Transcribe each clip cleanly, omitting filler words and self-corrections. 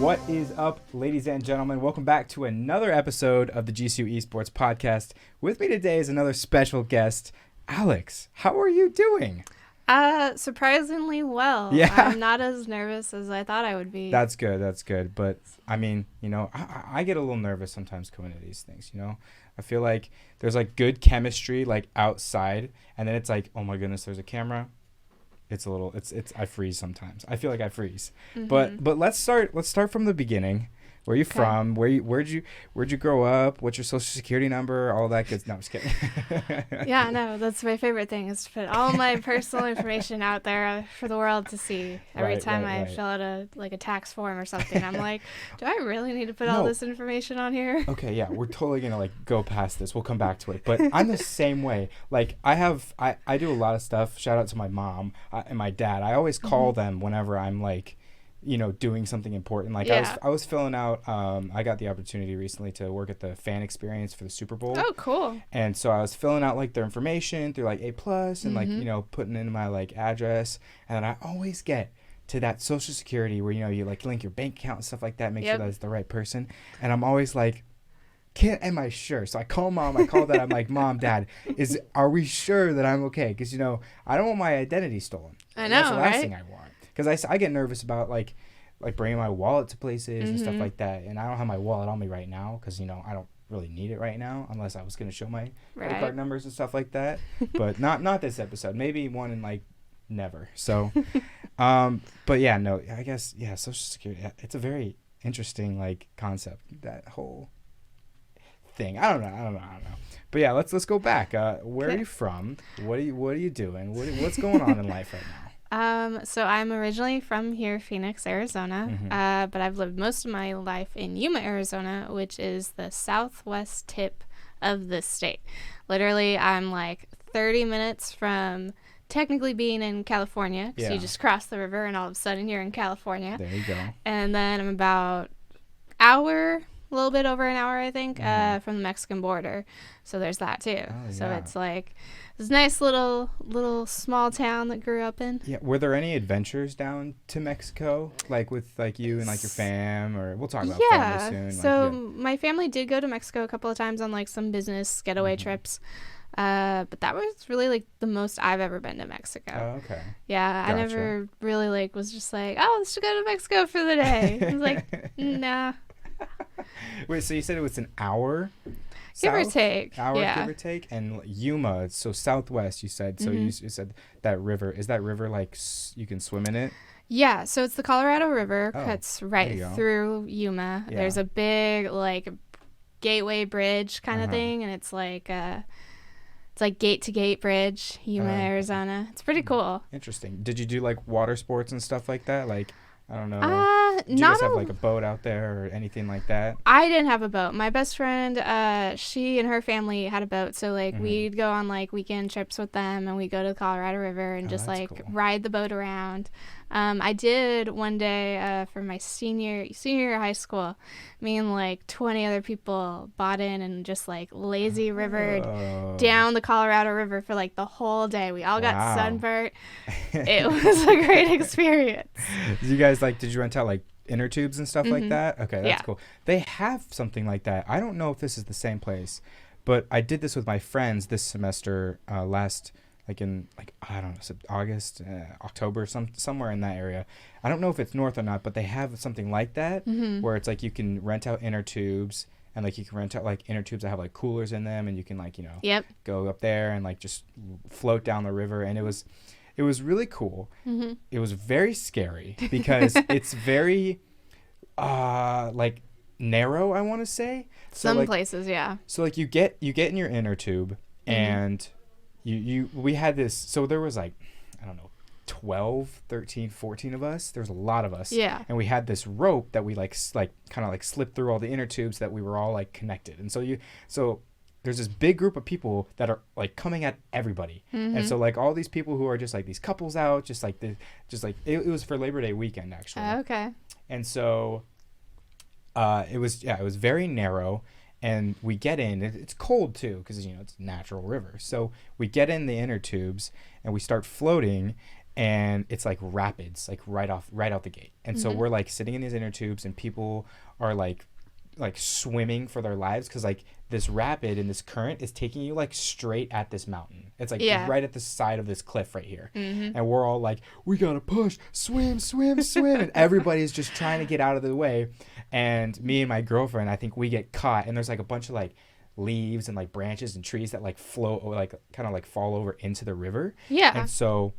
What is up, ladies and gentlemen? Welcome back to another episode of the Gcu Esports podcast. With me today is another special guest, Alex. How are you doing? Surprisingly well. Yeah. I'm not as nervous as I thought I would be. That's good. But, I mean, I get a little nervous sometimes coming to these things, I feel like there's, good chemistry, outside, and then it's like, oh my goodness, there's a camera. I freeze sometimes. I feel like I freeze. Mm-hmm. But let's start from the beginning. Where are you from? Where'd you grow up? What's your social security number? All that good. No, I'm just kidding. Yeah, no, that's my favorite thing is to put all my personal information out there for the world to see. Every time I fill out a tax form or something, I'm like, do I really need to put all this information on here? Okay, yeah, we're totally gonna go past this. We'll come back to it. But I'm the same way. I do a lot of stuff. Shout out to my mom and my dad. I always call them whenever I'm doing something important. I was filling out, I got the opportunity recently to work at the fan experience for the Super Bowl. Oh, cool. And so I was filling out their information through A+ and putting in my address. And then I always get to that social security where, you link your bank account and stuff like that, make sure that it's the right person. And I'm always like, am I sure? So I call mom, I'm like, Mom, Dad, are we sure that I'm okay? Because, I don't want my identity stolen. I know, That's the last thing I want. Because I get nervous about bringing my wallet to places and stuff like that, and I don't have my wallet on me right now because I don't really need it right now unless I was going to show my credit card numbers and stuff like that. But not this episode. Maybe one in never. So, but yeah, no, I guess Social Security. It's a very interesting concept, that whole thing. I don't know. But yeah, let's go back. Where are you from? What are you doing? What's going on in life right now? So I'm originally from here, Phoenix, Arizona, but I've lived most of my life in Yuma, Arizona, which is the southwest tip of the state. Literally, I'm 30 minutes from technically being in California, because you just cross the river and all of a sudden you're in California. There you go. And then I'm about a little bit over an hour, I think, from the Mexican border. So there's that too. Oh, so yeah. it's this nice little small town that grew up in. Yeah. Were there any adventures down to Mexico, with you and your fam, or we'll talk about family soon? So my family did go to Mexico a couple of times on some business getaway trips. But that was really the most I've ever been to Mexico. Oh, okay. Yeah, Gotcha. I never really was just let's go to Mexico for the day. I was nah. Wait, so you said it was an hour? Give or take. Give or take. And Yuma, so southwest, you said. So you said that river. Is that river you can swim in it? Yeah, so it's the Colorado River. Cuts right through Yuma. Yeah. There's a big gateway bridge kind of thing, and it's it's gate to gate bridge, Yuma, Arizona. It's pretty cool. Interesting. Did you do water sports and stuff like that? I don't know. Did you not guys have a boat out there or anything like that? I didn't have a boat. My best friend, she and her family had a boat, so we'd go on weekend trips with them, and we'd go to the Colorado River and just cool. ride the boat around. I did one day for my senior year of high school. Me and 20 other people bought in and just lazy rivered down the Colorado River for the whole day. We all got sunburnt. It was a great experience. Did you guys did you rent out inner tubes and stuff like that? Okay, that's cool. They have something like that. I don't know if this is the same place, but I did this with my friends this semester last in I don't know, August, October, somewhere in that area. I don't know if it's north or not, but they have something like that where it's you can rent out inner tubes, and you can rent out inner tubes that have coolers in them, and you can go up there and just float down the river. And it was really cool. It was very scary because it's very narrow, I want to say. So, Some places, yeah. So you get in your inner tube, and we had this, so there was I don't know, 12, 13, 14 of us. There was a lot of us. Yeah. And we had this rope that we kind of slipped through all the inner tubes that we were all connected. And so there's this big group of people that are coming at everybody. And so all these people who are just these couples out, it was for Labor Day weekend actually. Okay. And so it was very narrow. And we get in, it's cold too, because it's a natural river. So we get in the inner tubes and we start floating, and it's like rapids, like right out the gate. And so we're like sitting in these inner tubes, and people are like swimming for their lives, because like this rapid and this current is taking you like straight at this mountain. It's like right at the side of this cliff right here. And we're all like, we gotta push, swim, and everybody's just trying to get out of the way. And me and my girlfriend, I think we get caught, and there's like a bunch of like leaves and like branches and trees that like float, or like kind of like fall over into the river. And so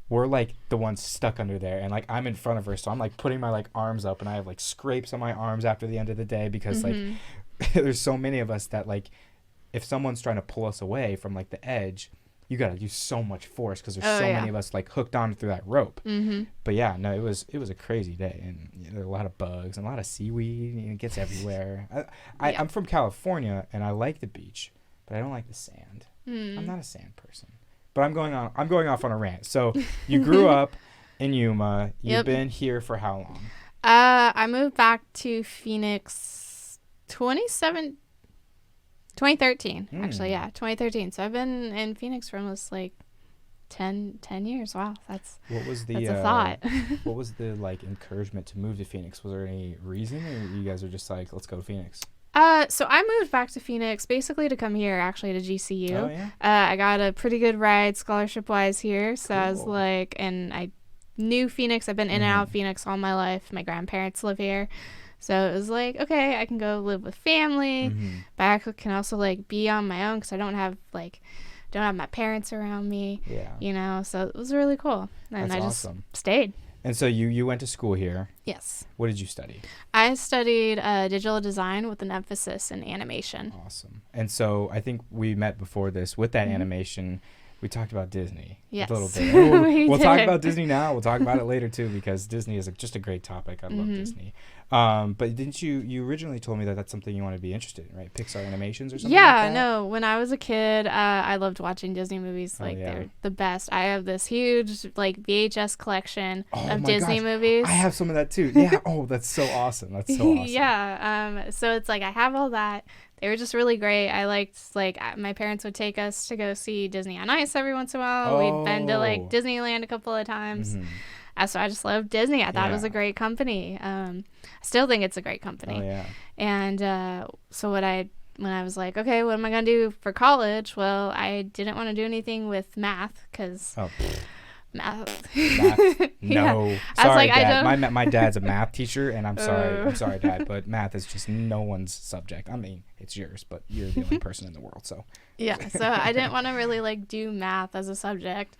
we're like the ones stuck under there, and like I'm in front of her, so I'm like putting my like arms up, and I have like scrapes on my arms after the end of the day, because like there's so many of us that like if someone's trying to pull us away from like the edge, you gotta use so much force, because there's so many of us like hooked on through that rope. But yeah, no, it was a crazy day, and you know, there were a lot of bugs and a lot of seaweed, and it gets everywhere. I'm from California, and I like the beach, but I don't like the sand. I'm not a sand person. But I'm going off on a rant. So you grew up in Yuma. You've been here for how long? I moved back to Phoenix 2013. Actually, 2013. So I've been in Phoenix for almost like 10 years. Wow, that's a thought. What was the like encouragement to move to Phoenix? Was there any reason, or you guys are just like, let's go to Phoenix? So I moved back to Phoenix basically to come here, actually, to GCU. Oh, yeah? I got a pretty good ride scholarship-wise here, so Cool. I was like, and I knew Phoenix. I've been in and out of Phoenix all my life. My grandparents live here. So it was like, okay, I can go live with family, but I can also like be on my own, because I don't have my parents around me, you know, so it was really cool. And That's I just awesome. stayed. And so you went to school here. Yes. What did you study? I studied digital design with an emphasis in animation. Awesome. And so I think we met before this with that animation. We talked about Disney a little bit. We'll talk about Disney now. We'll talk about it later too, because Disney is just a great topic. I love Disney. But didn't you originally told me that that's something you want to be interested in, right? Pixar animations or something like that? No. When I was a kid, I loved watching Disney movies. Like, they're the best. I have this huge like VHS collection of Disney movies. I have some of that too. Yeah. Oh, that's so awesome. That's so awesome. So it's like I have all that. They were just really great. I liked, like, my parents would take us to go see Disney on Ice every once in a while. We'd been to like Disneyland a couple of times. So I just loved Disney. I thought it was a great company. I still think it's a great company. Oh, yeah. And so when I was like, okay, what am I going to do for college? Well, I didn't want to do anything with math, because math. No. Sorry, Dad. My dad's a math teacher, and I'm sorry, Dad, but math is just no one's subject. I mean, it's yours, but you're the only person in the world, so. Yeah, so I didn't want to really like do math as a subject.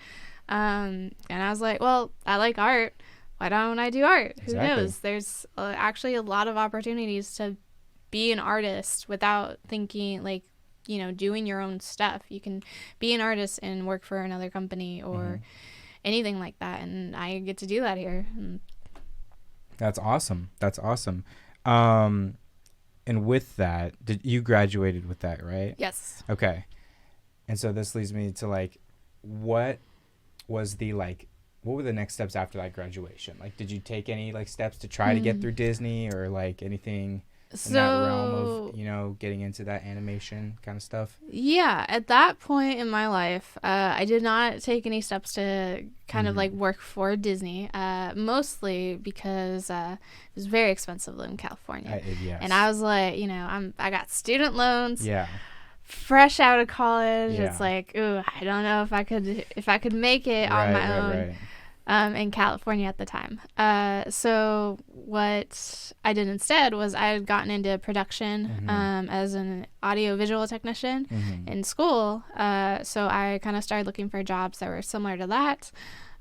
And I was like, well, I like art. Why don't I do art? Who knows? There's actually a lot of opportunities to be an artist without thinking like, you know, doing your own stuff. You can be an artist and work for another company or anything like that. And I get to do that here. That's awesome. And with that, you graduated with that, right? Yes. Okay. And so this leads me to like, what were the next steps after that graduation? Like, did you take any like steps to try to get through Disney, or like anything in that realm of, you know, getting into that animation kind of stuff? Yeah, at that point in my life, I did not take any steps to kind of like work for Disney, mostly because it was very expensive to live in California. Yes. And I was like, you know, I got student loans. Yeah. Fresh out of college, it's like, ooh, I don't know if I could make it on my own in California at the time. So what I did instead was I had gotten into production as an audio-visual technician in school. So I kind of started looking for jobs that were similar to that.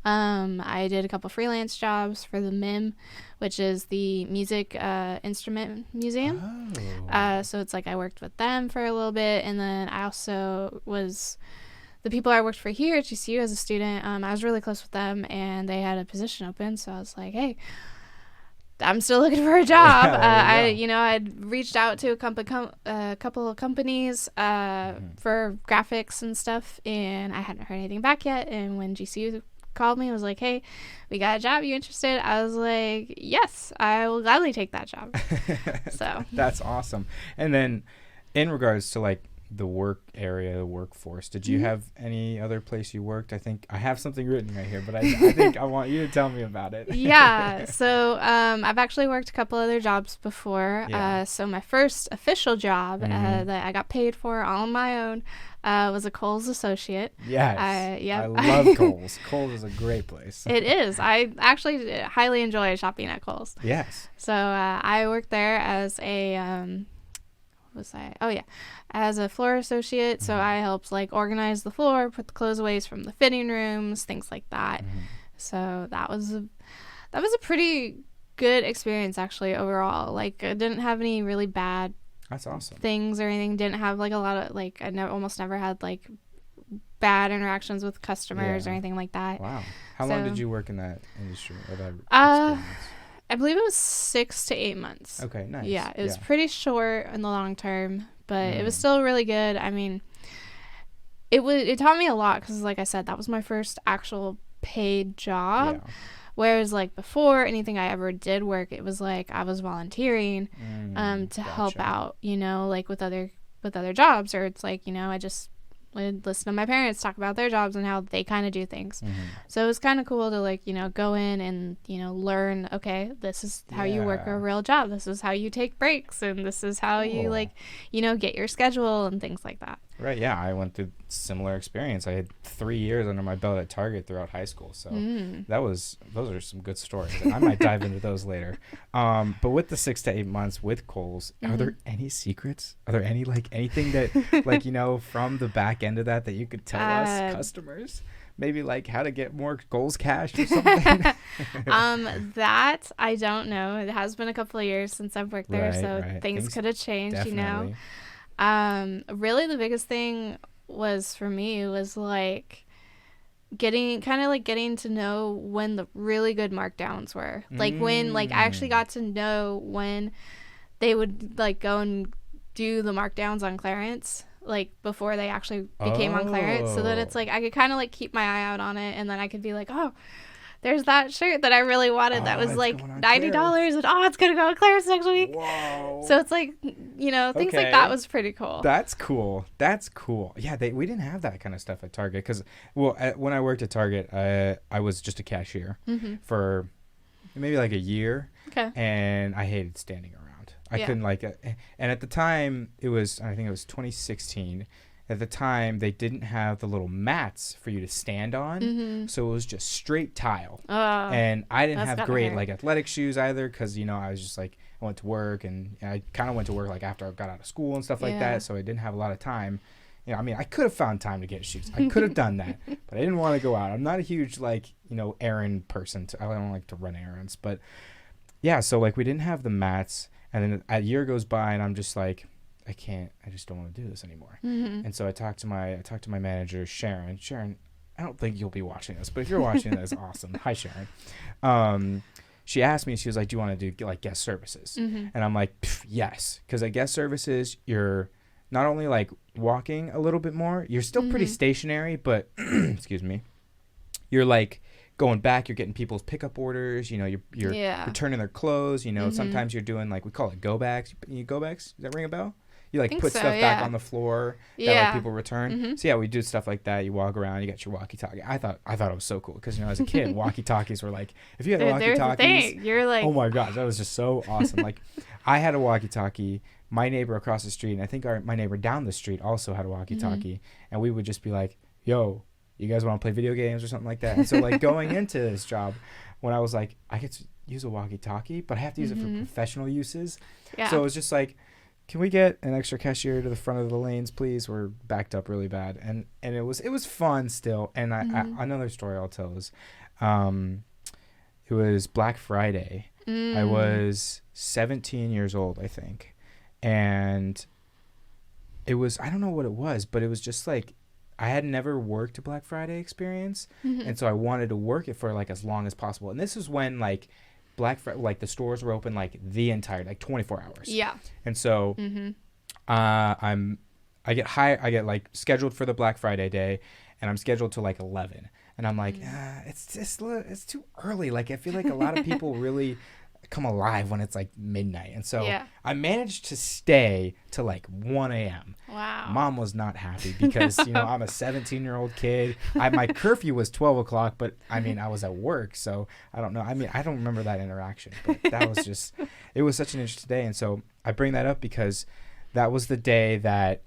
I did a couple freelance jobs for the MIM, which is the Music Instrument Museum. So it's like I worked with them for a little bit, and then I also was the people I worked for here at GCU as a student. I was really close with them, and they had a position open, so I was like, hey, I'm still looking for a job. I'd reached out to a couple of companies for graphics and stuff, and I hadn't heard anything back yet. And when GCU called me and was like, hey, we got a job, you interested? I was like, yes, I will gladly take that job. So that's awesome. And then in regards to like the work area, the workforce. Did you have any other place you worked? I think I have something written right here, but I think I want you to tell me about it. Yeah. So I've actually worked a couple other jobs before. Yeah. So my first official job that I got paid for all on my own was a Kohl's associate. Yes. Yep. I love Kohl's. Kohl's is a great place. It is. I actually highly enjoy shopping at Kohl's. Yes. So I worked there as a as a floor associate. So I helped like organize the floor, put the clothes away from the fitting rooms, things like that. So that was a pretty good experience actually overall. Like I didn't have any really bad That's awesome. things or anything. Didn't have like a lot of like almost never had like bad interactions with customers or anything like that. Wow. How long did you work in that industry or that experience? I believe it was 6 to 8 months. Okay, nice. Yeah, it was pretty short in the long term, but it was still really good. I mean, it taught me a lot because, like I said, that was my first actual paid job. Yeah. Whereas, like before anything I ever did work, it was like I was volunteering to help out, like with other jobs, or it's like I just would listen to my parents talk about their jobs and how they kind of do things. So it was kind of cool to like go in and learn, okay, this is how you work a real job, this is how you take breaks, and this is how you like get your schedule and things like that. Right. Yeah, I went through similar experience. I had 3 years under my belt at Target throughout high school, so those are some good stories. I might dive into those later. But with the 6 to 8 months with Kohl's, are there any secrets? Are there any like anything that like from the back end of that you could tell us customers? Maybe like how to get more Kohl's cash or something. That I don't know. It has been a couple of years since I've worked there, so things could have changed. Definitely. Really the biggest thing was for me was like getting to know when the really good markdowns were. Like when like I actually got to know when they would like go and do the markdowns on clearance, like before they actually became on clearance. So then it's like I could kind of like keep my eye out on it, and then I could be like, oh, there's that shirt that I really wanted that was like $90 and it's gonna go on clearance next week. Whoa. So it's like things like that was pretty cool. That's cool. Yeah, we didn't have that kind of stuff at Target because when I worked at Target, I was just a cashier for maybe like a year. Okay. And I hated standing around. I couldn't and at the time I think it was 2016. At the time, they didn't have the little mats for you to stand on, so it was just straight tile. And I didn't have great like athletic shoes either because I was just like I went to work, and I kind of went to work like after I got out of school and stuff like that, so I didn't have a lot of time. I mean, I could have found time to get shoes. I could have done that, but I didn't want to go out. I'm not a huge like errand person. I don't like to run errands, but yeah. So like we didn't have the mats, and then a year goes by, and I'm just like, I just don't want to do this anymore. And so I talked to my manager, Sharon. Sharon, I don't think you'll be watching this, but if you're watching this, awesome. Hi, Sharon. She asked me, she was like, do you want to do like guest services? And I'm like, yes. Because at guest services, you're not only like walking a little bit more, you're still pretty stationary, but excuse me, you're like going back, you're getting people's pickup orders, you're returning their clothes, sometimes you're doing like, we call it go backs. You go backs? Does that ring a bell? You like put stuff back on the floor that like people return. So yeah, we do stuff like that. You walk around, you got your walkie-talkie. I thought it was so cool because as a kid, walkie-talkies were like, if you had walkie-talkies, you're like, oh my gosh, that was just so awesome. Like I had a walkie-talkie. My neighbor across the street, and I think my neighbor down the street also had a walkie-talkie, and we would just be like, yo, you guys want to play video games or something like that? And so like going into this job, when I was like, I get to use a walkie-talkie, but I have to use it for professional uses. Yeah. So it was just like, can we get an extra cashier to the front of the lanes, please? We're backed up really bad. And it was fun still. And I another story I'll tell is it was Black Friday. I was 17 years old, I think. And it was, I don't know what it was, but it was just like, I had never worked a Black Friday experience. And so I wanted to work it for like as long as possible. And this was when like Black Friday, like the stores were open like the entire, like 24 hours. Yeah. And so I get like scheduled for the Black Friday day, and I'm scheduled to like 11. And I'm like, it's too early. Like I feel like a lot of people really come alive when it's like midnight. And so Yeah. I managed to stay till like 1 a.m. Wow. Mom was not happy because, you know, I'm a 17-year-old kid. My curfew was 12 o'clock, but I mean, I was at work. So I don't know. I mean, I don't remember that interaction, but that was just, it was such an interesting day. And so I bring that up because that was the day that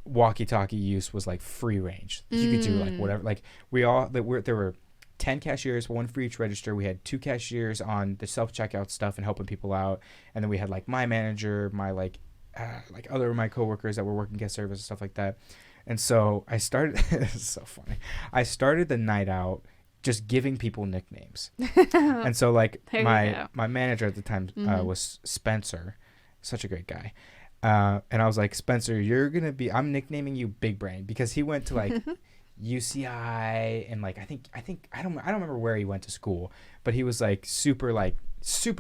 walkie-talkie use was like free range. You could do like whatever. Like there were 10 cashiers, one for each register. We had 2 cashiers on the self-checkout stuff and helping people out. And then we had like my manager, my like other of my coworkers that were working guest service and stuff like that. And so I started, it's so funny. I started the night out just giving people nicknames. And so like my manager at the time was Spencer, such a great guy. And I was like, Spencer, I'm nicknaming you Big Brain, because he went to like UCI and like I don't remember where he went to school, but he was like super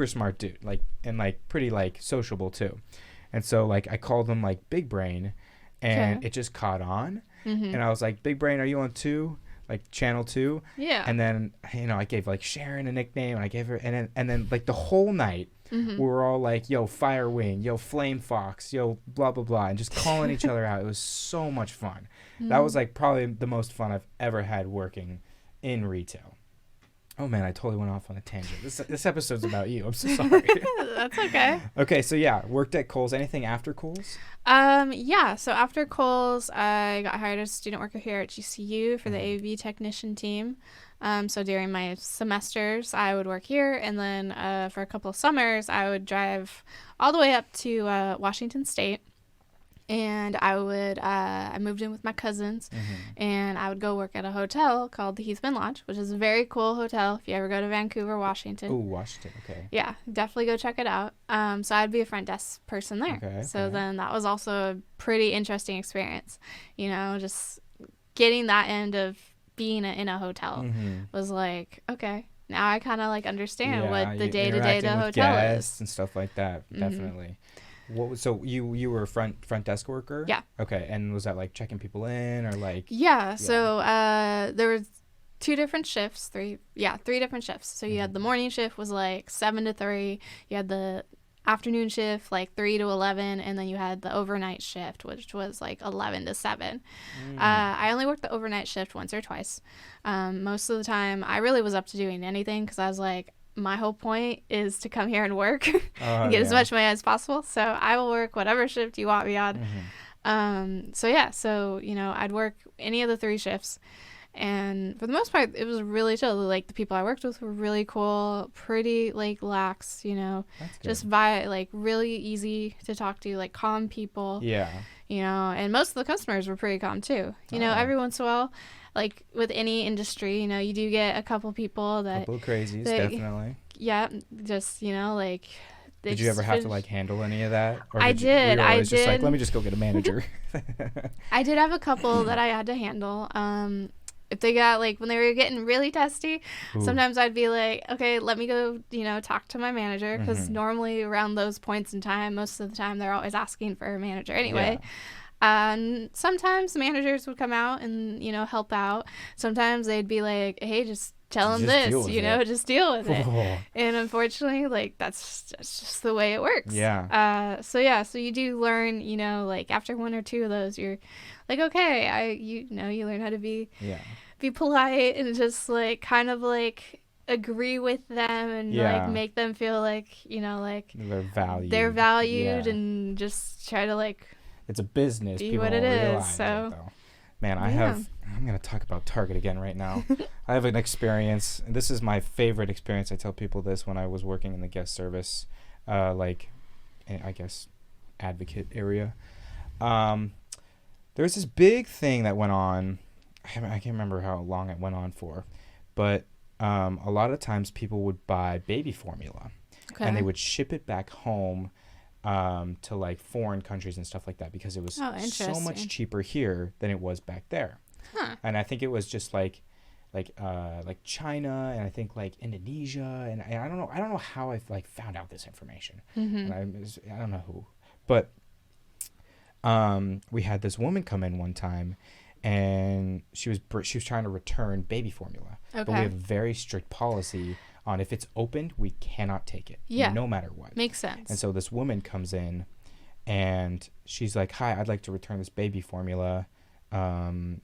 smart dude, like, and like pretty like sociable too. And so like I called him like Big Brain, and it just caught on. And I was like, Big Brain, are you on 2? Like channel 2? Yeah. And then, you know, I gave like Sharon a nickname, and I gave her, and then like the whole night we were all like, yo, Fire Wing, yo, Flame Fox, yo, blah blah blah, and just calling each other out. It was so much fun. That was like probably the most fun I've ever had working in retail. Oh man, I totally went off on a tangent. This episode's about you. I'm so sorry. That's okay. Okay, so yeah, worked at Kohl's. Anything after Kohl's? Yeah. So after Kohl's, I got hired as a student worker here at GCU for the AV technician team. So during my semesters, I would work here, and then for a couple of summers, I would drive all the way up to Washington State. And I moved in with my cousins, and I would go work at a hotel called the Heathman Lodge, which is a very cool hotel if you ever go to Vancouver, Washington. Oh, Washington, okay. Yeah, definitely go check it out. So I'd be a front desk person there. Okay, so then that was also a pretty interesting experience. You know, just getting that end of being in a hotel was like, okay, now I kind of like understand what the day-to-day of the hotel is. And stuff like that, definitely. So you were a front desk worker? Yeah. Okay, and was that like checking people in or like? Yeah. So there was 2 different shifts, 3 different shifts. So you had the morning shift was like 7 to 3. You had the afternoon shift like 3 to 11, and then you had the overnight shift, which was like 11 to 7. I only worked the overnight shift once or twice. Most of the time, I really was up to doing anything because I was like, my whole point is to come here and work and get as much money as possible. So I will work whatever shift you want me on. So you know, I'd work any of the 3 shifts, and for the most part, it was really chill. Like the people I worked with were really cool, pretty like lax, you know, just like really easy to talk to, like calm people. Yeah. You know, and most of the customers were pretty calm too. You know, every once in a while, like with any industry, you know, you do get a couple people that... Couple of crazies, definitely. Yeah, just, you know, like... Did you ever have to, like, handle any of that? Or I did. I did. Just like, let me just go get a manager. I did have a couple that I had to handle. If they got, like, when they were getting really testy, sometimes I'd be like, okay, let me go, you know, talk to my manager. Because normally around those points in time, most of the time, they're always asking for a manager anyway. Yeah. And sometimes managers would come out and, you know, help out. Sometimes they'd be like, hey, just tell them this, you know, just deal with it. And unfortunately, like, that's just the way it works. Yeah. So you do learn, you know, like, after 1 or 2 of those, you're like, okay, you learn how to be polite and just, like, kind of, like, agree with them and, like, make them feel like, you know, like, they're valued and just try to, like... It's a business. Be people what it is. So, it, man, I'm going to talk about Target again right now. I have an experience. And this is my favorite experience. I tell people this when I was working in the guest service, like, I guess, advocate area. There was this big thing that went on. I can't remember how long it went on for, but a lot of times people would buy baby formula, and they would ship it back home to like foreign countries and stuff like that because it was so much cheaper here than it was back there. And I think it was just like China and I think like Indonesia and I don't know how I like found out this information. And I don't know who, but we had this woman come in one time and she was trying to return baby formula, but we have a very strict policy on if it's opened, we cannot take it. Yeah. No matter what. Makes sense. And so this woman comes in and she's like, hi, I'd like to return this baby formula. And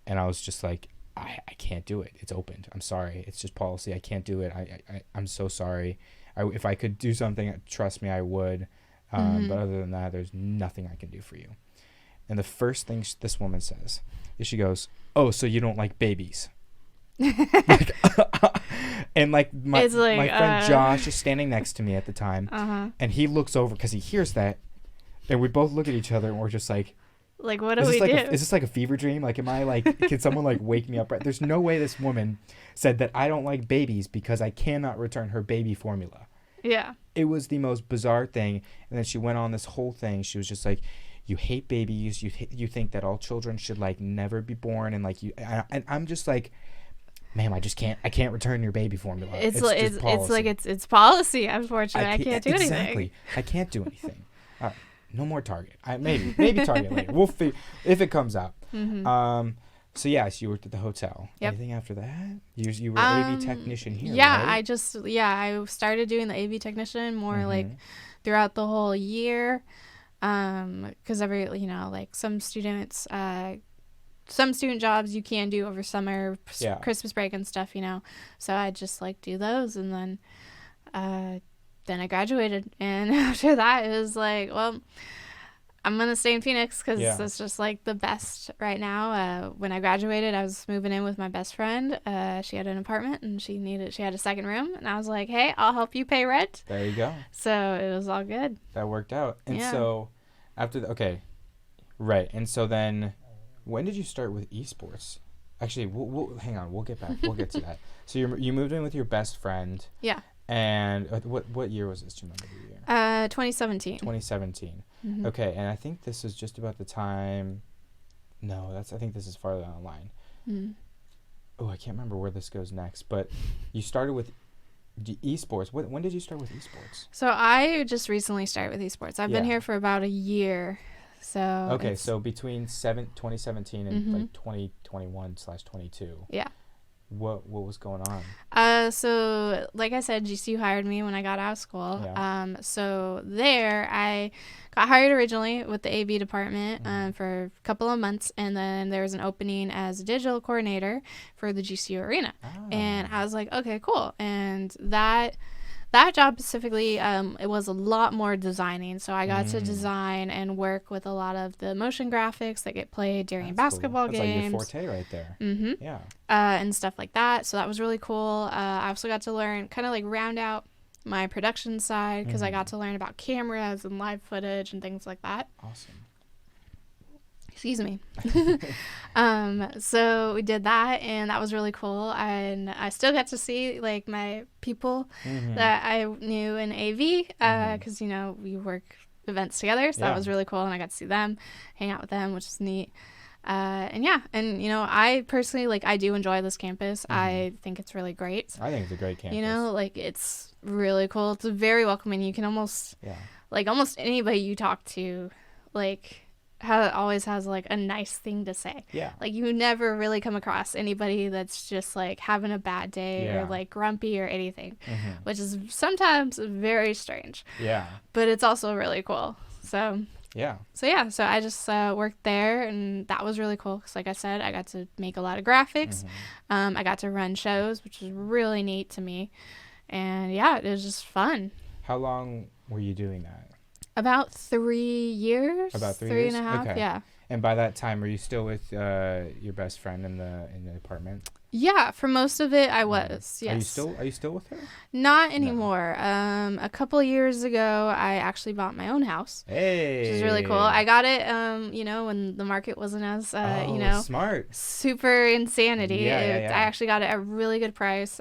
I was just like, I can't do it. It's opened. I'm sorry. It's just policy. I can't do it. I'm so sorry. If I could do something, trust me, I would. But other than that, there's nothing I can do for you. And the first thing this woman says is she goes, oh, so you don't like babies. And like my friend Josh is standing next to me at the time. And he looks over because he hears that. And we both look at each other and we're just like what do we do? Is this like a fever dream? Like, am I like, can someone like wake me up? Right? There's no way this woman said that I don't like babies because I cannot return her baby formula. Yeah. It was the most bizarre thing. And then she went on this whole thing. She was just like, you hate babies. You think that all children should like never be born. And like and I'm just like, ma'am, I can't return your baby formula. It's policy, unfortunately. I can't do anything. Exactly. I can't do anything. All right. No more Target. Maybe Target later. We'll figure if it comes out. So yes, you worked at the hotel. Yep. Anything after that? You were AV technician here. Yeah, right? I started doing the AV technician more like throughout the whole year, because some students, some student jobs you can do over summer, Christmas break and stuff, So I just like do those, and then I graduated, and after that it was like, well, I'm gonna stay in Phoenix because it's just like the best right now. When I graduated, I was moving in with my best friend. She had an apartment and she had a second room, and I was like, hey, I'll help you pay rent. There you go. So it was all good. That worked out. And so after right. And so then, when did you start with esports? Actually, we'll hang on. We'll get back. We'll get to that. So you moved in with your best friend. Yeah. And what year was this? Do you remember the year? 2017. 2017. Okay, and I think this is just about the time. No, I think this is farther down the line. Oh, I can't remember where this goes next. But you started with esports. When did you start with esports? So I just recently started with esports. I've been here for about a year. So okay, so between 2017 and like 2021/22. Yeah. What was going on? So like I said, GCU hired me when I got out of school. Yeah. So there I got hired originally with the AV department for a couple of months, and then there was an opening as a digital coordinator for the GCU arena. And I was like, okay, cool. And that job specifically, it was a lot more designing. So I got to design and work with a lot of the motion graphics that get played during basketball games. That's like your forte right there. Yeah. And stuff like that. So that was really cool. I also got to learn, kind of like round out my production side, because I got to learn about cameras and live footage and things like that. Awesome. Excuse me. So we did that, and that was really cool. And I still got to see like my people that I knew in AV, because we work events together. So that was really cool, and I got to see them, hang out with them, which is neat. And I personally I do enjoy this campus. I think it's really great. I think it's a great campus. It's really cool. It's very welcoming. You can almost almost anybody you talk to always has like a nice thing to say. Yeah. Like you never really come across anybody that's just like having a bad day or like grumpy or anything, which is sometimes very strange. Yeah. But it's also really cool. So I just worked there, and that was really cool because, like I said, I got to make a lot of graphics. I got to run shows, which was really neat to me. And it was just fun. How long were you doing that? About 3 years. About 3 years? 3.5, okay. Yeah. And by that time, were you still with your best friend in the apartment? Yeah, for most of it, I was. Yes. Are you still with her? Not anymore. No. A couple of years ago, I actually bought my own house. Hey. Which is really cool. I got it, when the market wasn't as, smart. Super insanity. I actually got it at a really good price.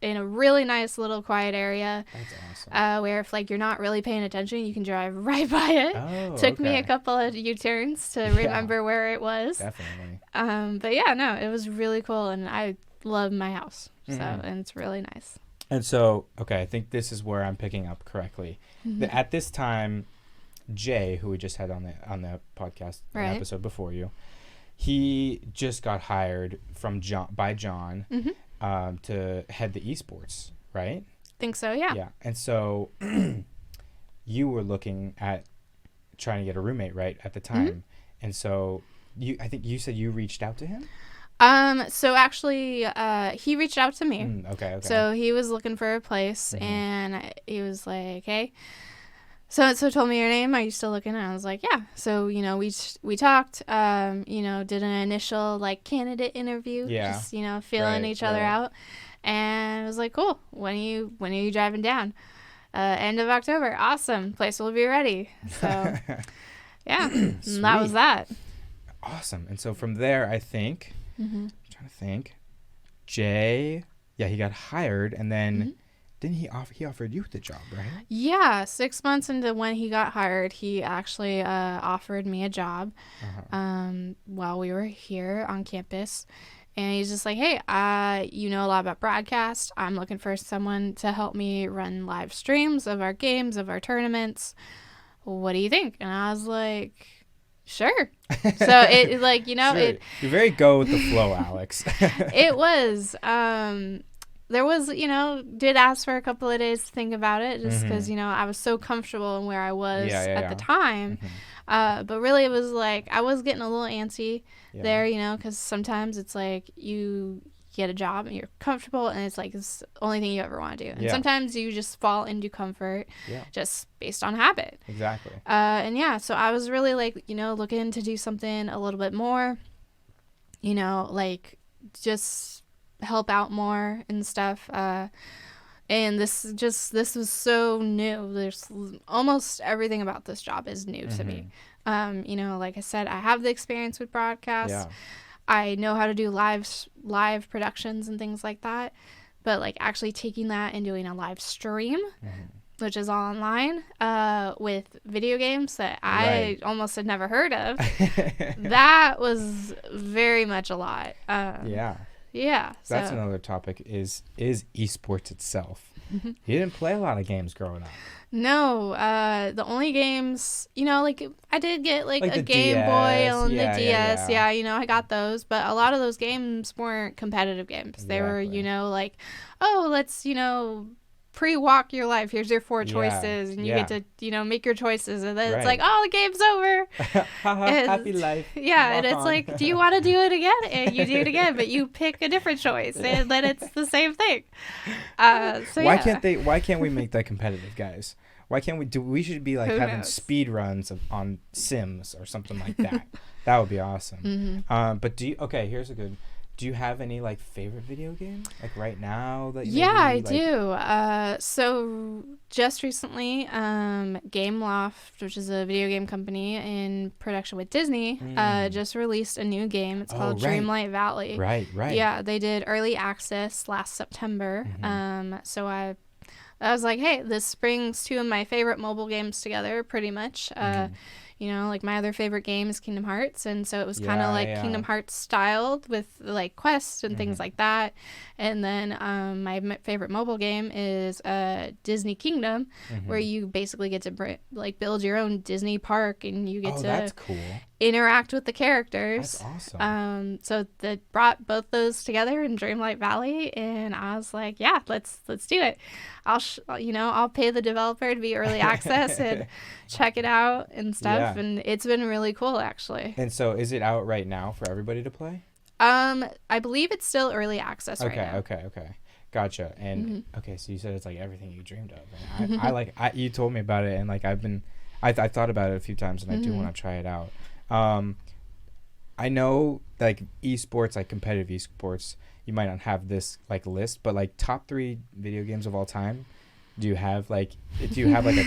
In a really nice little quiet area. That's awesome. Where if you're not really paying attention, you can drive right by it. Took me a couple of U-turns to remember where it was. Definitely. But it was really cool, and I love my house. And it's really nice. And so, I think this is where I'm picking up correctly. At this time, Jay, who we just had on the podcast an episode before you, he just got hired by John. to head the esports, right? Think so, yeah. Yeah. And so you were looking at trying to get a roommate, right, at the time. Mm-hmm. And so I think you said you reached out to him? So actually, he reached out to me. Okay. So he was looking for a place, and he was like, "Hey, so told me your name. Are you still looking?" And I was like, "Yeah." So we talked. Did an initial like candidate interview. Yeah. Just feeling each other out, and I was like, "Cool. When are you driving down?" End of October. Awesome. Place will be ready. So yeah, and that was that. Awesome. And so from there, I think. I'm trying to think. Jay, he got hired, and then didn't he offered you the job, right? Yeah, 6 months into when he got hired, he actually offered me a job while we were here on campus. And he's just like, "Hey, you know a lot about broadcast. I'm looking for someone to help me run live streams of our games, of our tournaments. What do you think?" And I was like, "Sure." So it like, sure. You're very go with the flow, Alex. It was. There was, did ask for a couple of days to think about it just because, I was so comfortable in where I was at the time. But really it was like I was getting a little antsy there, because sometimes it's like you get a job and you're comfortable and it's like it's the only thing you ever want to do. And sometimes you just fall into comfort just based on habit. Exactly. So I was really like, looking to do something a little bit more, like just help out more and stuff. And this was so new. There's almost everything about this job is new to me. Like I said, I have the experience with broadcast. Yeah. I know how to do live productions and things like that, but like actually taking that and doing a live stream, which is all online, with video games that I almost had never heard of, that was very much a lot. Yeah. That's another topic is esports itself. You didn't play a lot of games growing up. No, the only games, like I did get like a Game Boy and the DS. Yeah, I got those, but a lot of those games weren't competitive games. They were, like, oh, let's, pre-walk your life. Here's your 4 choices, and you get to, make your choices, and then it's like, oh, the game's over. Happy life. Yeah, and it's like, do you want to do it again? And you do it again, but you pick a different choice, and then it's the same thing. Why can't we make that competitive, guys? Why can't we we should be like having speed runs on Sims or something like that. That would be awesome. But here's a good. Do you have any like favorite video game like right now that you I do. So just recently, Gameloft, which is a video game company in production with Disney, just released a new game. It's called Dreamlight Valley. Right. Yeah, they did early access last September. So I was like, hey, this brings 2 of my favorite mobile games together, pretty much. Like my other favorite game is Kingdom Hearts, and so it was kind of like Kingdom Hearts styled with like quests and things like that. And then my favorite mobile game is Disney Kingdom, where you basically get to build your own Disney park, and you get to that's cool. interact with the characters. That's awesome. So that brought both those together in Dreamlight Valley, and I was like, yeah, let's do it. I'll pay the developer to be early access and check it out and stuff, and it's been really cool actually. And so, is it out right now for everybody to play? I believe it's still early access right now. Okay. Gotcha. And so you said it's like everything you dreamed of. And you told me about it, and like I thought about it a few times, and I do want to try it out. I know like esports, like competitive esports, you might not have this like list, but like top 3 video games of all time. Do you have like a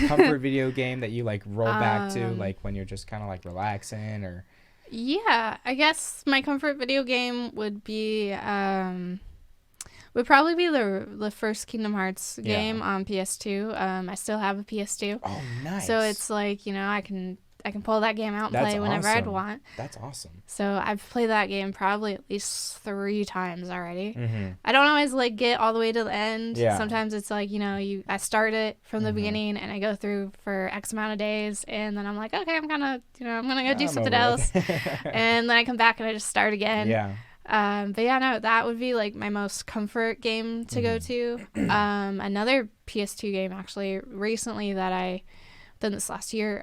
comfort video game that you like roll back to like when you're just kind of like relaxing or? Yeah, I guess my comfort video game would probably be the first Kingdom Hearts game on PS2. I still have a PS2. Oh, nice. So it's like, I can pull that game out and play whenever I'd want. That's awesome. So I've played that game probably at least 3 times already. I don't always like get all the way to the end. Yeah. Sometimes it's like, I start it from the beginning and I go through for X amount of days, and then I'm like, okay, I'm gonna go do something else. And then I come back and I just start again. Yeah. But yeah, no, that would be like my most comfort game to go to. Another PS2 game actually recently that I done this last year,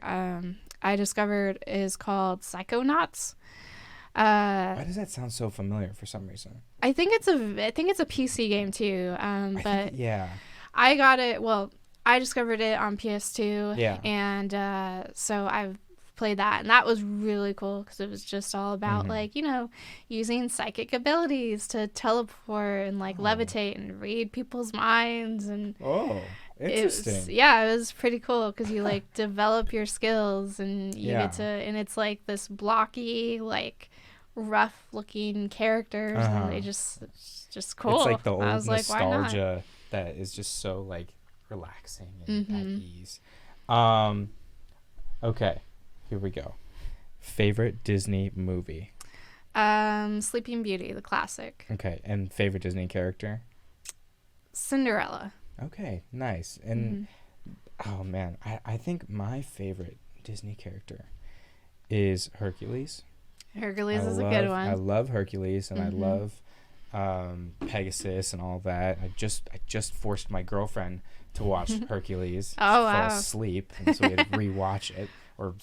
I discovered is called Psychonauts. Why does that sound so familiar for some reason? I think it's a PC game too. But yeah, I got it. Well, I discovered it on PS2. Yeah. And so I've played that, and that was really cool because it was just all about like, you know, using psychic abilities to teleport and like levitate and read people's minds. And interesting. it was pretty cool because you like develop your skills, and you get to, and it's like this blocky, like rough looking characters, and it's just cool. It's like the old nostalgia, why not? that is just so like relaxing and at ease. Okay, here we go. Favorite Disney movie? Sleeping Beauty, the classic. Okay, and favorite Disney character? Cinderella. Okay, nice. And oh man, I think my favorite Disney character is Hercules. Hercules is a good one. I love Hercules, and I love Pegasus and all that. I just forced my girlfriend to watch Hercules. Oh, wow. Fall asleep, and so we had to rewatch it or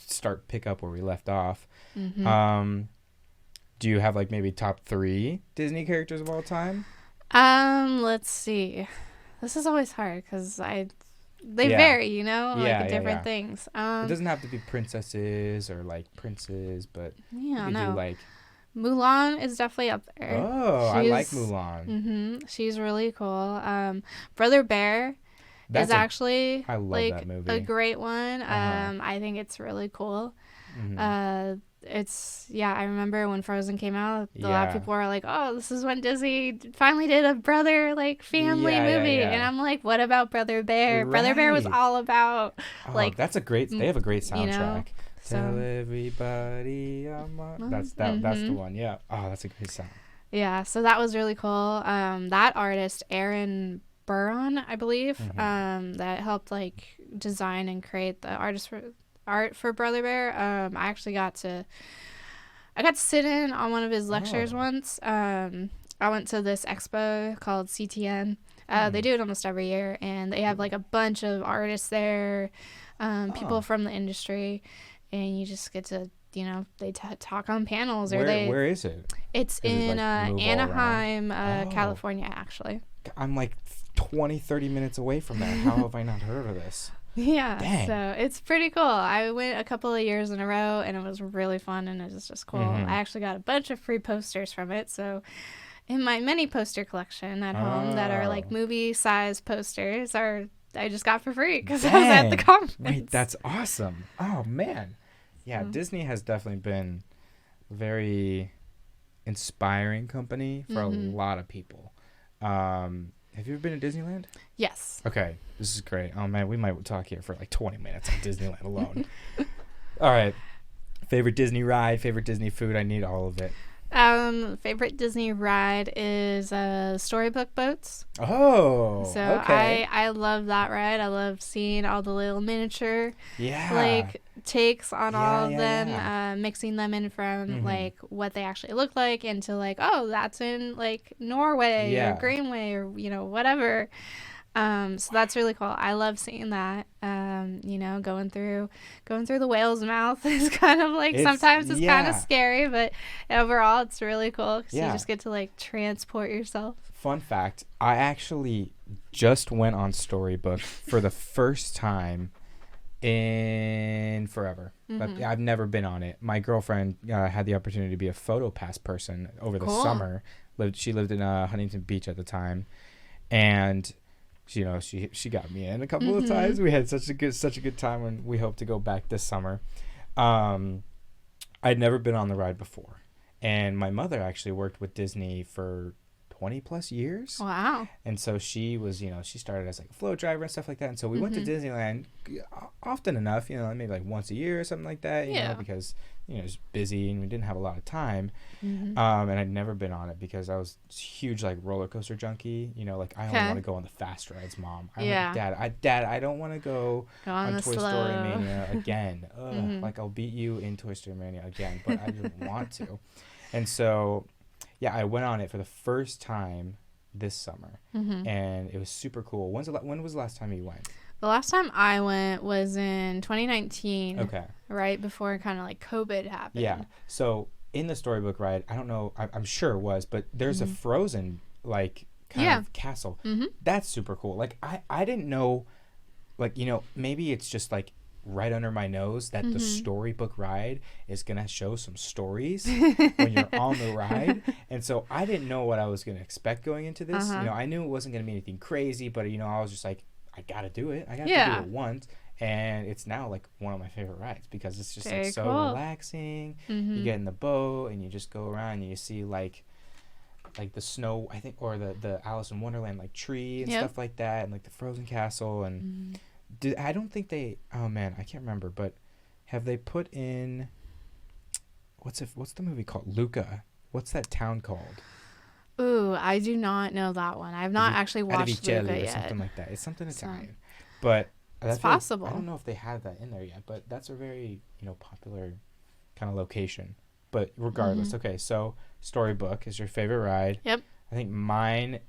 pick up where we left off. Do you have like maybe top 3 Disney characters of all time? Let's see. This is always hard because they vary, you know, like different things. It doesn't have to be princesses or like princes, but you could do like Mulan is definitely up there. Oh, I like Mulan. She's really cool. Brother Bear is actually I love like that movie. a great one. I think it's really cool. I remember when Frozen came out, a lot of people were like, oh, this is when Disney finally did a brother like family movie. And I'm like, what about Brother Bear? Right. Brother Bear was all about like that's a great, they have a great soundtrack. You know, Tell everybody that's the one. Yeah. Oh, that's a great song. Yeah, so that was really cool. That artist, Aaron Buron, I believe, that helped like design and create the art for Brother Bear. I actually got to sit in on one of his lectures once. I went to this expo called CTN. They do it almost every year, and they have like a bunch of artists there, people from the industry, and you just get to, you know, they talk on panels. Where is it? It's in Anaheim, California, actually. I'm like 20-30 minutes away from that. How have I not heard of this? Yeah. Dang. So it's pretty cool. I went a couple of years in a row, and it was really fun, and it was just cool. I actually got a bunch of free posters from it. So in my mini poster collection at home that are like movie size posters I just got for free because I was at the conference. Wait, that's awesome. Oh man. Yeah, Disney has definitely been a very inspiring company for a lot of people. Have you ever been to Disneyland? Yes. Okay, this is great. Oh man, we might talk here for like 20 minutes on Disneyland alone. All right. Favorite Disney ride, favorite Disney food, I need all of it. Favorite Disney ride is Storybook Boats. Oh, so okay. I love that ride. I love seeing all the little miniature like takes on all of them, mixing them in from like what they actually look like into like, oh, that's in like Norway or Greenway or, you know, whatever. So that's really cool. I love seeing that. You know, going through the whale's mouth is kind of like sometimes it's kind of scary, but overall it's really cool because you just get to like transport yourself. Fun fact: I actually just went on Storybook for the first time in forever. I've never been on it. My girlfriend had the opportunity to be a PhotoPass person over the summer. She lived in Huntington Beach at the time, and you know, she got me in a couple of times. We had such a good time, and we hope to go back this summer. I'd never been on the ride before, and my mother actually worked with Disney for 20 plus years. Wow. And so she was, you know, she started as like a float driver and stuff like that. And so we went to Disneyland often enough, you know, maybe like once a year or something like that, you know, because, you know, it was busy and we didn't have a lot of time. And I'd never been on it because I was a huge like roller coaster junkie, you know, like I only want to go on the fast rides, Mom. Like, Dad, I don't want to go on Toy Story Mania again. Like I'll beat you in Toy Story Mania again, but I didn't want to. And so Yeah, I went on it for the first time this summer, and it was super cool. When was the last time you went? The last time I went was in 2019. Okay. Right before kind of like COVID happened. Yeah. So in the storybook ride, I don't know, I'm sure it was, but there's a frozen like kind of castle. That's super cool. Like I didn't know, like, you know, maybe it's just like right under my nose that the storybook ride is gonna show some stories when you're on the ride, and so I didn't know what I was gonna expect going into this. You know, I knew it wasn't gonna be anything crazy, but you know, I was just like, I gotta do it. I got to do it once, and it's now like one of my favorite rides because it's just like so relaxing. You get in the boat and you just go around and you see like the snow, I think, or the Alice in Wonderland like tree and stuff like that, and like the frozen castle. And I don't think they, oh man, I can't remember, but have they put in, what's the movie called? Luca. What's that town called? Ooh, I do not know that one. I've not actually watched Luca yet. Or something like that. It's something Italian, but it's possible. I don't know if they have that in there yet, but that's a very, you know, popular kind of location. But regardless, okay, so storybook is your favorite ride. Yep. I think mine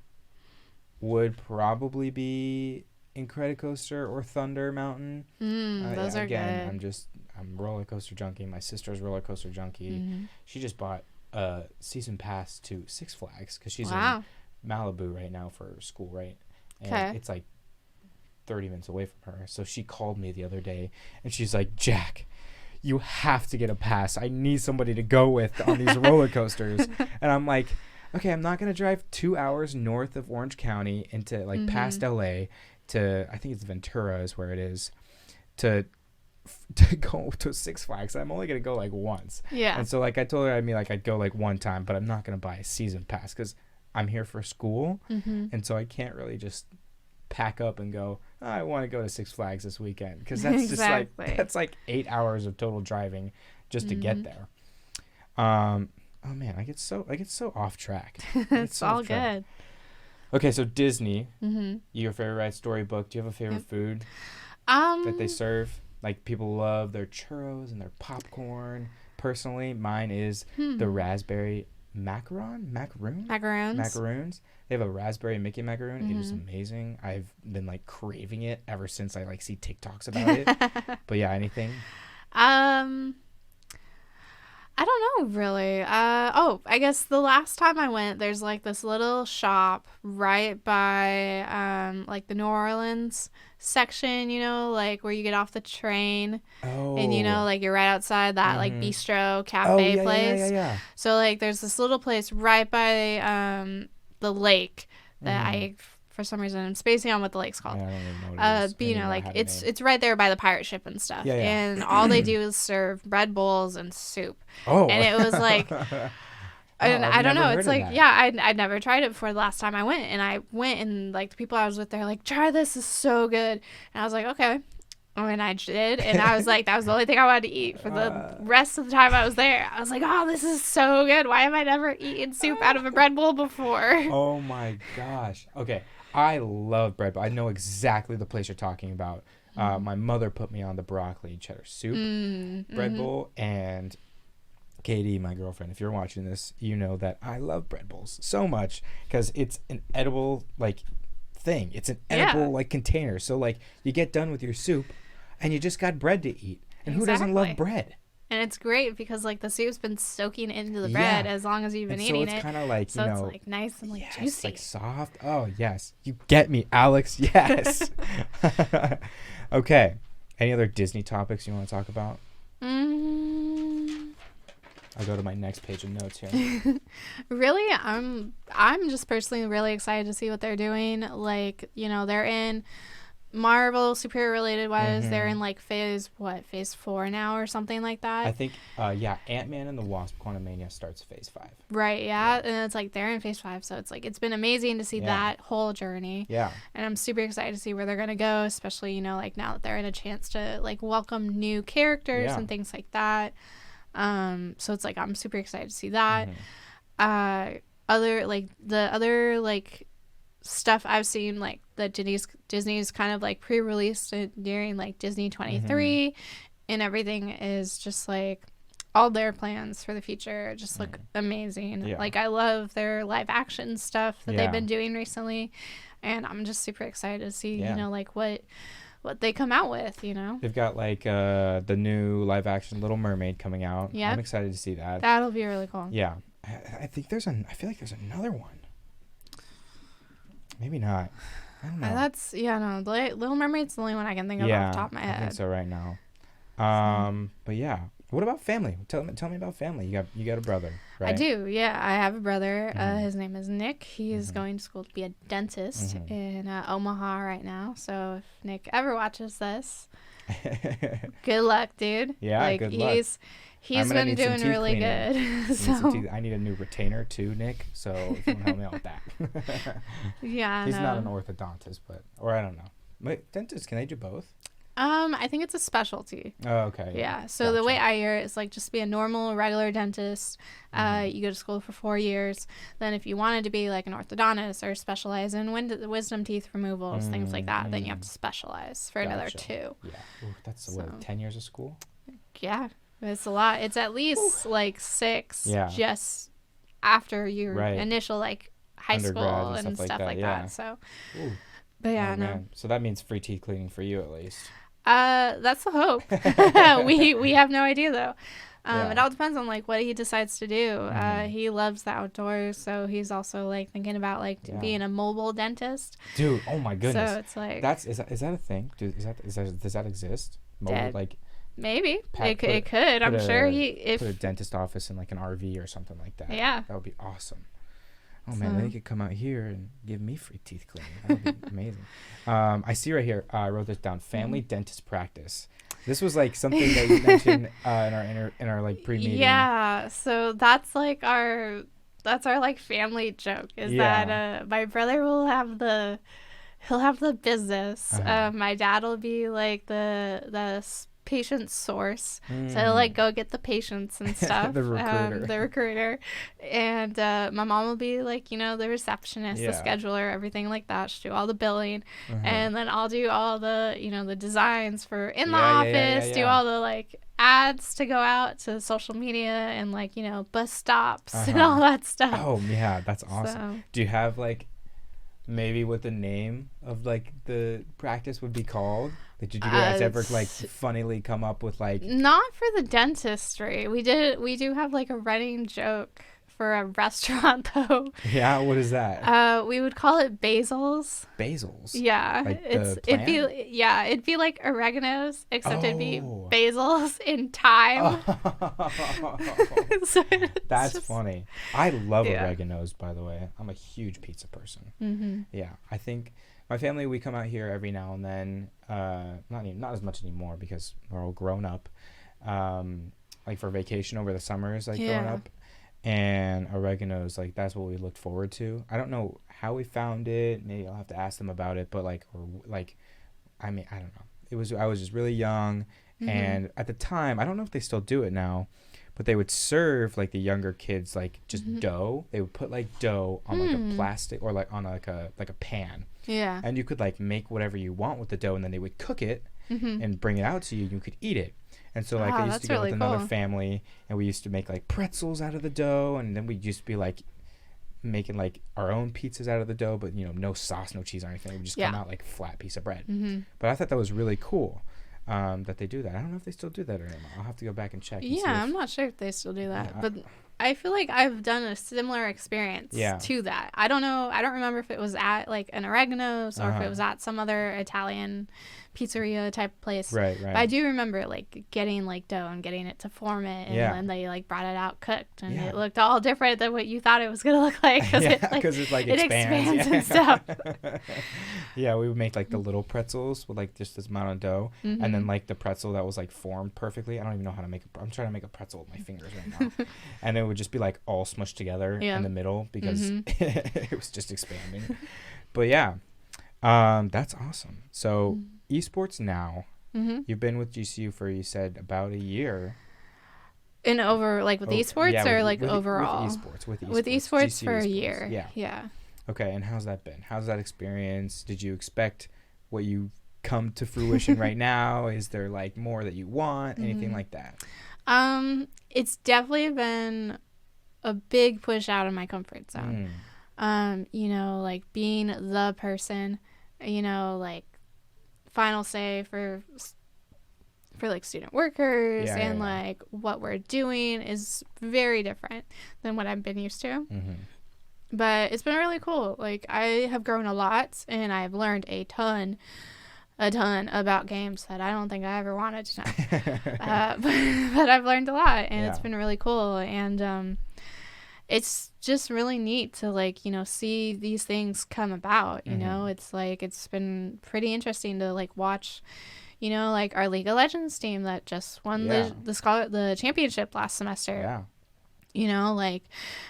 would probably be Incredicoaster or Thunder Mountain. Those are again, good. I'm roller coaster junkie. My sister's roller coaster junkie. She just bought a season pass to Six Flags because she's in Malibu right now for school, right? And it's like 30 minutes away from her. So she called me the other day and she's like, Jack, you have to get a pass. I need somebody to go with on these roller coasters. And I'm like, okay, I'm not going to drive 2 hours north of Orange County into like past LA to, I think it's Ventura is where it is, to go to Six Flags. I'm only going to go like once. Yeah. And so like I told her, I'd go like one time, but I'm not going to buy a season pass because I'm here for school. And so I can't really just pack up and go, oh, I want to go to Six Flags this weekend, because that's just like, that's like 8 hours of total driving just to get there. Oh man, I get so off track. It's all good. Okay, so Disney, your favorite ride, storybook. Do you have a favorite food that they serve? Like people love their churros and their popcorn. Personally, mine is the raspberry macaroons. They have a raspberry Mickey macaroon. It is amazing. I've been like craving it ever since I like see TikToks about it. But yeah, anything? I don't know really. I guess the last time I went, there's like this little shop right by like the New Orleans section, you know, like where you get off the train. And you know, like you're right outside that like bistro cafe place. Yeah. So like there's this little place right by the lake that I for some reason I'm spacing on what the lake's called. Yeah, I don't even know what it is. But you know, like it's right there by the pirate ship and stuff. Yeah. And all they do is serve bread bowls and soup. Oh. And it was like and I don't know. It's like, I'd never tried it before the last time I went. And I went and like the people I was with, they're like, try this, is so good. And I was like, okay. And I did. And I was like, that was the only thing I wanted to eat for the rest of the time I was there. I was like, oh, this is so good. Why have I never eaten soup out of a bread bowl before? Oh my gosh. Okay. I love bread bowl. I know exactly the place you're talking about. My mother put me on the broccoli and cheddar soup bread bowl, and Katie, my girlfriend, if you're watching this, you know that I love bread bowls so much because it's an edible like thing. It's an edible like container. So like you get done with your soup and you just got bread to eat. And who doesn't love bread? And it's great because like the soup's been soaking into the bread as long as you've been eating it. So it's kind of like, so it's like nice and like juicy. It's like soft. Oh, yes. You get me, Alex. Yes. Okay. Any other Disney topics you want to talk about? I'll go to my next page of notes here. Really, I'm just personally really excited to see what they're doing. Like, you know, they're in Marvel superhero related wise. They're in like phase 4 now or something like that. I think Ant-Man and the Wasp: Quantumania starts phase 5. Right, yeah. And it's like they're in phase 5, so it's like it's been amazing to see that whole journey. Yeah. And I'm super excited to see where they're gonna go, especially, you know, like now that they're in a chance to like welcome new characters and things like that. So it's like I'm super excited to see that. Other stuff I've seen, like the Disney's kind of like pre-released during like Disney 23 and everything is just like all their plans for the future just look amazing. Yeah. Like, I love their live action stuff that they've been doing recently, and I'm just super excited to see, you know, like what they come out with, you know. They've got like the new live action Little Mermaid coming out. Yeah, I'm excited to see that. That'll be really cool. Yeah. I think I feel like there's another one. Maybe not. I don't know. Little Mermaid's the only one I can think of off the top of my head. I think so right now. But yeah. What about family? Tell me about family. You got a brother, right? I do. Yeah, I have a brother. His name is Nick. He is going to school to be a dentist in Omaha right now. So if Nick ever watches this, good luck, dude. Yeah, like, good luck. He's been doing really good. So I need a new retainer too, Nick. So if you want to help me out with that. Yeah, he's not an orthodontist, or I don't know. Wait, dentists, can they do both? I think it's a specialty. Oh, okay. Yeah. So the way I hear it is like just be a normal, regular dentist. You go to school for 4 years. Then if you wanted to be like an orthodontist or specialize in wisdom teeth removals, things like that, then you have to specialize for another 2. Yeah. Ooh, that's 10 years of school? Yeah. It's a lot. It's at least like 6 just after your initial like high school and stuff like that. So, but yeah, no. So that means free teeth cleaning for you at least. That's the hope. we have no idea though. It all depends on like what he decides to do. He loves the outdoors, so he's also like thinking about like being a mobile dentist. Dude, oh my goodness. So it's like is that a thing? Dude, does that exist? Mobile, like maybe it could. I'm sure put a dentist office in like an RV or something like that. Yeah, that would be awesome. Oh man, then he could come out here and give me free teeth cleaning. That would be amazing. I see right here. I wrote this down. Family dentist practice. This was like something that you mentioned in our like pre-meeting. Yeah. So that's like our like family joke is that my brother will have the business. My dad will be like the patient source, so he'll like go get the patients and stuff. The recruiter, and my mom will be like, you know, the receptionist, the scheduler, everything like that. She'll do all the billing, and then I'll do all the, you know, the designs for in the office, do all the like ads to go out to social media and like, you know, bus stops and all that stuff. Oh yeah, that's awesome. So, do you have like maybe what the name of like the practice would be called? Did you guys ever like funnily come up with like? Not for the dentistry. We do have like a running joke for a restaurant though. Yeah, what is that? We would call it basils. Basils. Yeah, like it'd be like oregano's, except it'd be basils in thyme. So that's funny. I love oregano's, by the way. I'm a huge pizza person. Yeah, I think my family, we come out here every now and then. Not as much anymore because we're all grown up. Like for vacation over the summers, like growing up. And oregano's, like, that's what we looked forward to. I don't know how we found it. Maybe I'll have to ask them about it. But I mean, I don't know. I was just really young, and at the time, I don't know if they still do it now, but they would serve like the younger kids like just dough. They would put like dough on like a plastic or like on like a pan. Yeah. And you could like make whatever you want with the dough, and then they would cook it and bring it out to you. You could eat it. And so like I used to go with another family, and we used to make like pretzels out of the dough, and then we'd just be like making like our own pizzas out of the dough, but you know, no sauce, no cheese or anything. It would just come out like a flat piece of bread. But I thought that was really cool that they do that. I don't know if they still do that or not. I'll have to go back and check. I'm not sure if they still do that, but I feel like I've done a similar experience to that. I don't know. I don't remember if it was at like an Oregano's or if it was at some other Italian pizzeria type place. Right. But I do remember like getting like dough and getting it to form it, and then they like brought it out cooked, and it looked all different than what you thought it was gonna look like because it expands and stuff. Yeah, we would make like the little pretzels with like just this amount of dough, and then like the pretzel that was like formed perfectly. I don't even know how to make it. I'm trying to make a pretzel with my fingers right now, and it would just be like all smushed together in the middle because it was just expanding. But yeah, that's awesome. So esports now, you've been with GCU for, you said, about a year. And over like with esports or like overall? With esports. With esports GCU for a esports. year. Yeah. Okay, and how's that been? How's that experience? Did you expect what you come to fruition right now? Is there like more that you want? Anything like that? It's definitely been a big push out of my comfort zone. You know, like being the person, you know, like final say for like student workers and like what we're doing is very different than what I've been used to. But it's been really cool. Like I have grown a lot and I've learned a ton about games that I don't think I ever wanted to know. But I've learned a lot and it's been really cool. And it's just really neat to like, you know, see these things come about, you know. It's like it's been pretty interesting to like watch, you know, like our League of Legends team that just won the championship last semester. You know, like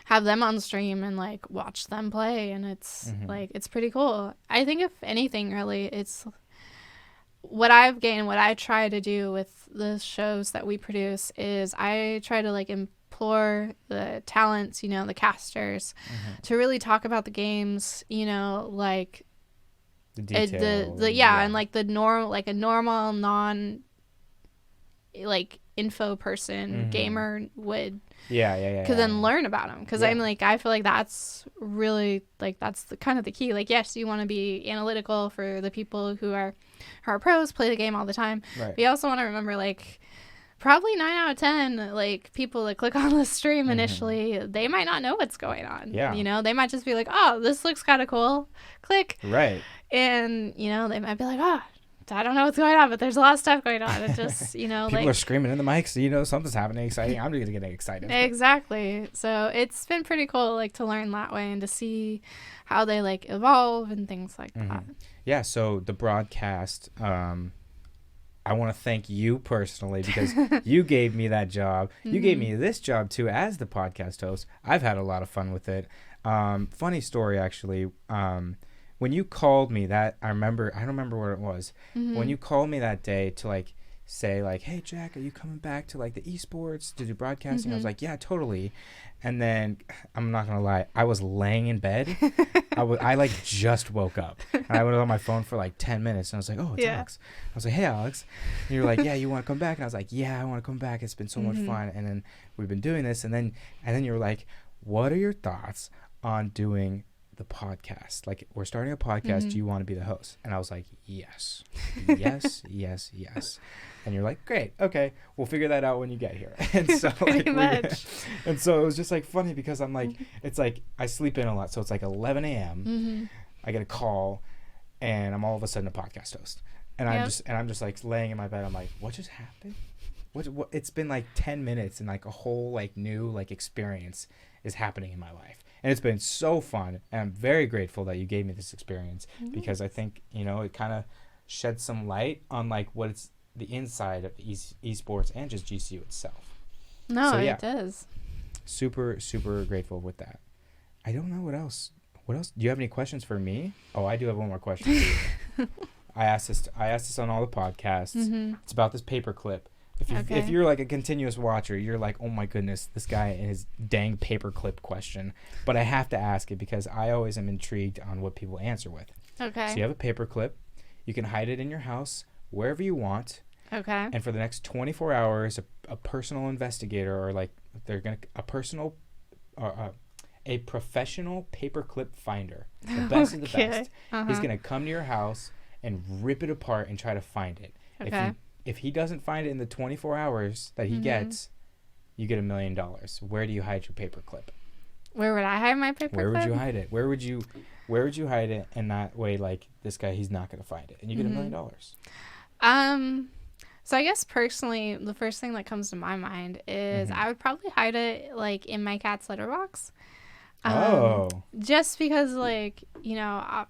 have them on the stream and like watch them play, and it's like it's pretty cool. I think if anything, really, it's what I've gained, what I try to do with the shows that we produce is I try to like implore the talents, you know, the casters, to really talk about the games, you know, like the detail, and like the normal, like a normal non like info person gamer would could then learn about them, because I'm like, I feel like that's really like that's the kind of the key. Like, yes, you want to be analytical for the people who are pros, play the game all the time, but you also want to remember like probably 9 out of 10 like people that click on the stream initially, they might not know what's going on. You know, they might just be like, oh, this looks kind of cool, click, and you know, they might be like, oh, I don't know what's going on, but there's a lot of stuff going on. It just, you know, people are screaming in the mic, so you know something's happening exciting. I'm just getting excited. Exactly. So it's been pretty cool, like to learn that way and to see how they like evolve and things like that. Yeah. So the broadcast, I want to thank you personally because you gave me that job. You gave me this job too as the podcast host. I've had a lot of fun with it. Funny story actually. When you called me that, I don't remember what it was. When you called me that day to like say like, hey Jack, are you coming back to like the esports to do broadcasting? I was like, yeah, totally. And then I'm not gonna lie, I was laying in bed. I like just woke up. And I was on my phone for like 10 minutes and I was like, oh, it's Alex. I was like, hey Alex. And you were like, yeah, you want to come back? And I was like, yeah, I want to come back. It's been so much fun. And then we've been doing this. And then you were like, what are your thoughts on doing the podcast? Like, we're starting a podcast. Do you want to be the host? And I was like, yes. Yes. And you're like, great, okay, we'll figure that out when you get here. And so pretty much. And so it was just like funny because I'm like, it's like I sleep in a lot, so it's like 11 a.m. I get a call and I'm all of a sudden a podcast host, and I'm just like laying in my bed. I'm like, what just happened? What it's been like 10 minutes and like a whole like new like experience is happening in my life. And it's been so fun, and I'm very grateful that you gave me this experience because I think, you know, it kind of sheds some light on like what it's the inside of esports and just GCU itself. No, so, yeah, it does. Super grateful with that. I don't know what else. Do you have any questions for me? Oh, I do have one more question for you. I asked this on all the podcasts. It's about this paperclip. If you're like a continuous watcher, you're like, oh my goodness, this guy and his dang paperclip question. But I have to ask it because I always am intrigued on what people answer with. Okay. So you have a paperclip. You can hide it in your house, wherever you want. Okay. And for the next 24 hours, a personal investigator or like a professional paperclip finder, the best of the best, he's gonna come to your house and rip it apart and try to find it. Okay. If he doesn't find it in the 24 hours that he gets, you get $1 million. Where do you hide your paperclip? Where would I hide my paperclip? Where would you hide it? Where would you hide it? And that way, like, this guy, he's not going to find it. And you get $1 million. So I guess personally, the first thing that comes to my mind is I would probably hide it, like, in my cat's litter box. Just because, like, you know,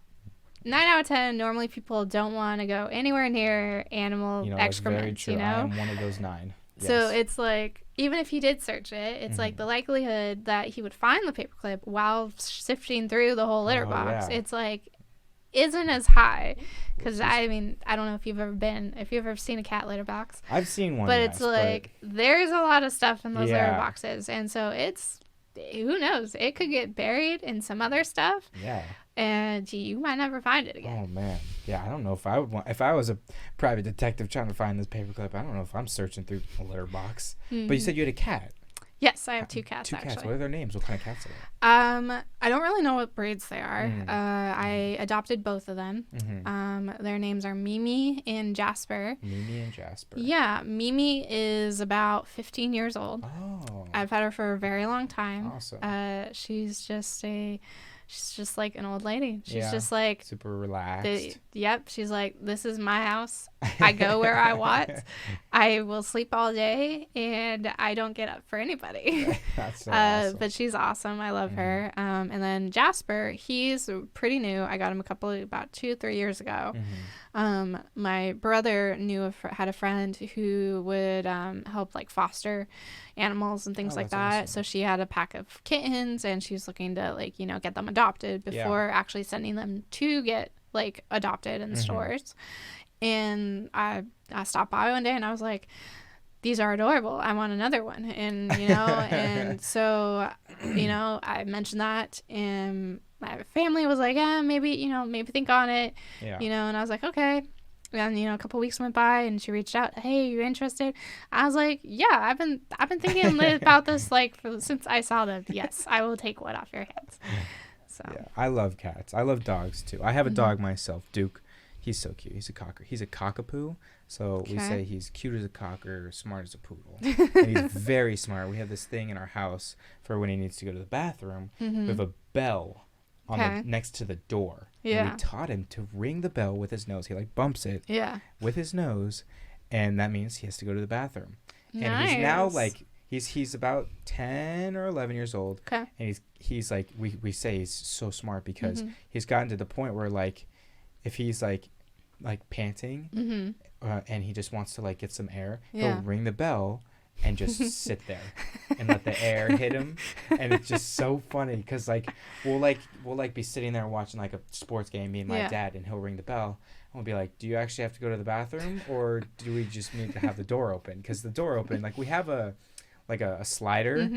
9 out of 10, normally people don't want to go anywhere near animal excrement, you know? I am one of those 9. Yes. So it's like, even if he did search it, it's like the likelihood that he would find the paperclip while sifting through the whole litter box, it's like, isn't as high. Because, I mean, I don't know if you've ever seen a cat litter box. I've seen one, but it's like, there's a lot of stuff in those litter boxes. And so it's who knows? It could get buried in some other stuff. Yeah. And you might never find it again. Oh man, yeah. I don't know if I would want. If I was a private detective trying to find this paperclip, I don't know if I'm searching through a litter box. Mm-hmm. But you said you had a cat. Yes, I have 2 cats. Two cats. What are their names? What kind of cats are they? I don't really know what breeds they are. I adopted both of them. Mm-hmm. Their names are Mimi and Jasper. Mimi and Jasper. Yeah, Mimi is about 15 years old. Oh. I've had her for a very long time. Awesome. She's just like an old lady. She's just like super relaxed. Yep. She's like, this is my house. I go where I want. I will sleep all day, and I don't get up for anybody. That's so awesome. But she's awesome. I love her. And then Jasper, he's pretty new. I got him about 2-3 years ago. My brother had a friend who would help like foster animals and things like that. Awesome. So she had a pack of kittens, and she was looking to get them adopted before actually sending them to get like adopted in stores. And I stopped by one day, and I was like, these are adorable. I want another one. And and so I mentioned that, and my family was like, yeah, maybe think on it. And I was like, okay. And a couple weeks went by, and she reached out. Hey, you interested? I was like, yeah, I've been thinking about this since I saw them. Yes, I will take one off your hands. So yeah, I love cats. I love dogs too. I have a dog myself, Duke. He's so cute. He's a cocker. He's a cockapoo. So we say he's cute as a cocker, smart as a poodle. And he's very smart. We have this thing in our house for when he needs to go to the bathroom. We have a bell on next to the door. Yeah. And we taught him to ring the bell with his nose. He like bumps it with his nose, and that means he has to go to the bathroom. Nice. And he's now like he's about 10 or 11 years old. Okay. And he's like we say he's so smart because he's gotten to the point where like if he's like panting and he just wants to like get some air, he'll ring the bell and just sit there and let the air hit him. And it's just so funny because like we'll be sitting there watching like a sports game, me and my dad, and he'll ring the bell and we'll be like, do you actually have to go to the bathroom, or do we just need to have the door open? Because the door open, like we have a slider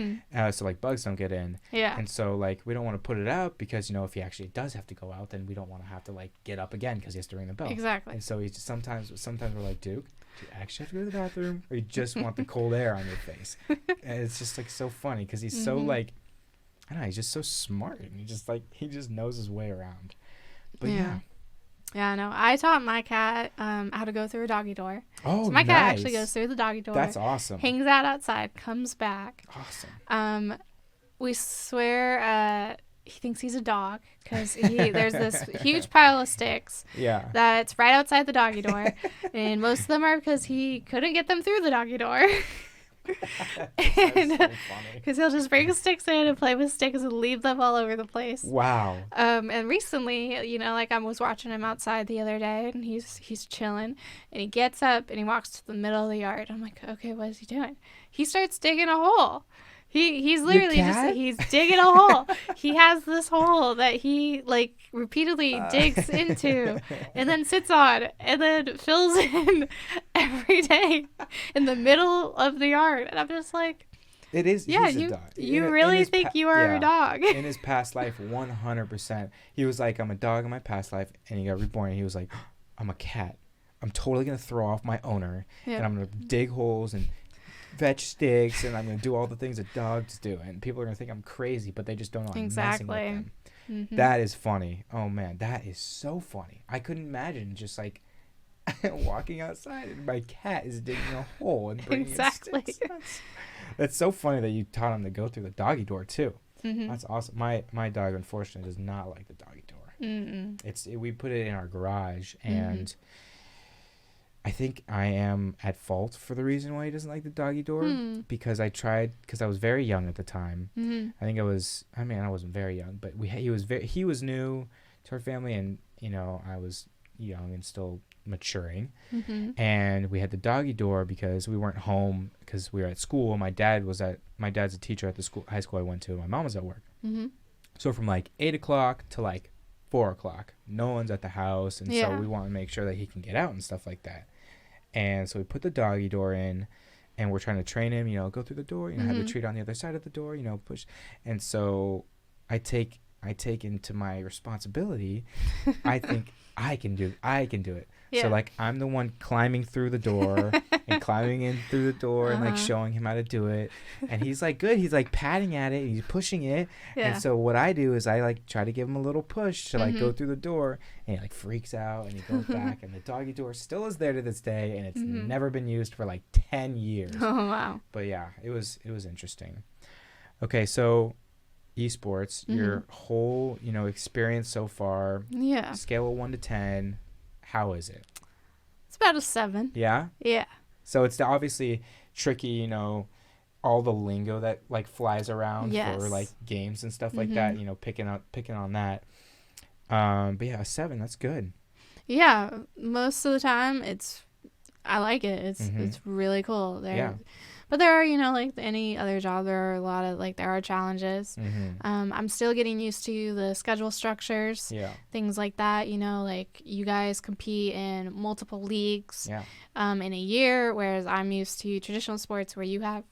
so like bugs don't get in. And so like we don't want to put it out because if he actually does have to go out, then we don't want to have to like get up again because he has to ring the bell. Exactly. And so he just sometimes we're like, Duke, do you actually have to go to the bathroom, or you just want the cold air on your face? And it's just like so funny because he's so like, I don't know, he's just so smart, and he just knows his way around. But yeah, no, I taught my cat how to go through a doggy door. Oh, so my cat actually goes through the doggy door. That's awesome. Hangs out outside, comes back. Awesome. We swear he thinks he's a dog because there's this huge pile of sticks that's right outside the doggy door. And most of them are because he couldn't get them through the doggy door. That's so funny. Because he'll just bring sticks in and play with sticks and leave them all over the place. Wow. And recently, I was watching him outside the other day, and he's chilling, and he gets up and he walks to the middle of the yard. I'm like, okay, what is he doing? He starts digging a hole. He's literally he's digging a hole. He has this hole that he like repeatedly digs into and then sits on and then fills in every day in the middle of the yard. And I'm just like, it is. Yeah, he's a dog. You really think you are a dog? In his past life, 100%. He was like, I'm a dog in my past life, and he got reborn. And he was like, I'm a cat. I'm totally gonna throw off my owner, and I'm gonna dig holes and fetch sticks, and I'm going to do all the things that dogs do, and people are going to think I'm crazy, but they just don't know I'm messing with them. That is funny. Oh man, that is so funny. I couldn't imagine just like walking outside and my cat is digging a hole and bringing in sticks. That's so funny that you taught him to go through the doggy door too. That's awesome. My dog unfortunately does not like the doggy door. We put it in our garage, and I think I am at fault for the reason why he doesn't like the doggy door because I was very young at the time. I think I wasn't very young, but he was new to our family, and I was young and still maturing. And we had the doggy door because we weren't home because we were at school. My dad's a teacher at the high school I went to. My mom was at work. So from like 8 o'clock to like 4 o'clock, no one's at the house, and so we want to make sure that he can get out and stuff like that. And so we put the doggy door in, and we're trying to train him, go through the door, have the treat on the other side of the door, push. And so I take into my responsibility. I think I can do it. Yeah. So like I'm the one climbing through the door and climbing in through the door and like showing him how to do it. And he's like good. He's like patting at it. And he's pushing it. Yeah. And so what I do is I like try to give him a little push to like go through the door, and he like freaks out and he goes back, and the doggy door still is there to this day, and it's never been used for like 10 years. Oh wow. But yeah, it was interesting. Okay, so esports, your whole, experience so far. Yeah. Scale of 1 to 10. How is it? It's about a 7. Yeah? Yeah. So it's obviously tricky, all the lingo that like flies around for like games and stuff like that, picking on that. But yeah, a 7, that's good. Yeah. Most of the time I like it. It's really cool. But there are, like any other job, there are a lot of, like, there are challenges. I'm still getting used to the schedule structures, things like that. Like you guys compete in multiple leagues in a year, whereas I'm used to traditional sports where you have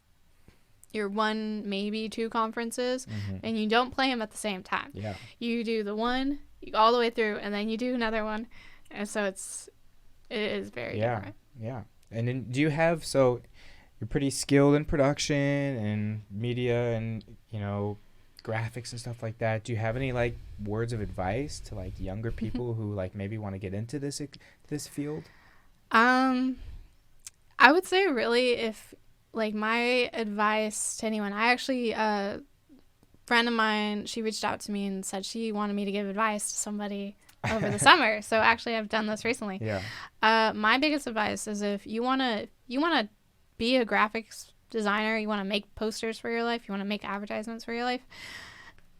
your 1, maybe 2 conferences, and you don't play them at the same time. Yeah. You do the one all the way through, and then you do another one. And so it is very different. Yeah. And then do you have, so you're pretty skilled in production and media and, graphics and stuff like that. Do you have any like words of advice to like younger people who like maybe want to get into this field? I would say really, if like my advice to anyone, I actually, a friend of mine, she reached out to me and said she wanted me to give advice to somebody over the summer. So actually I've done this recently. Yeah. My biggest advice is if you want to be a graphics designer, you want to make posters for your life, you want to make advertisements for your life,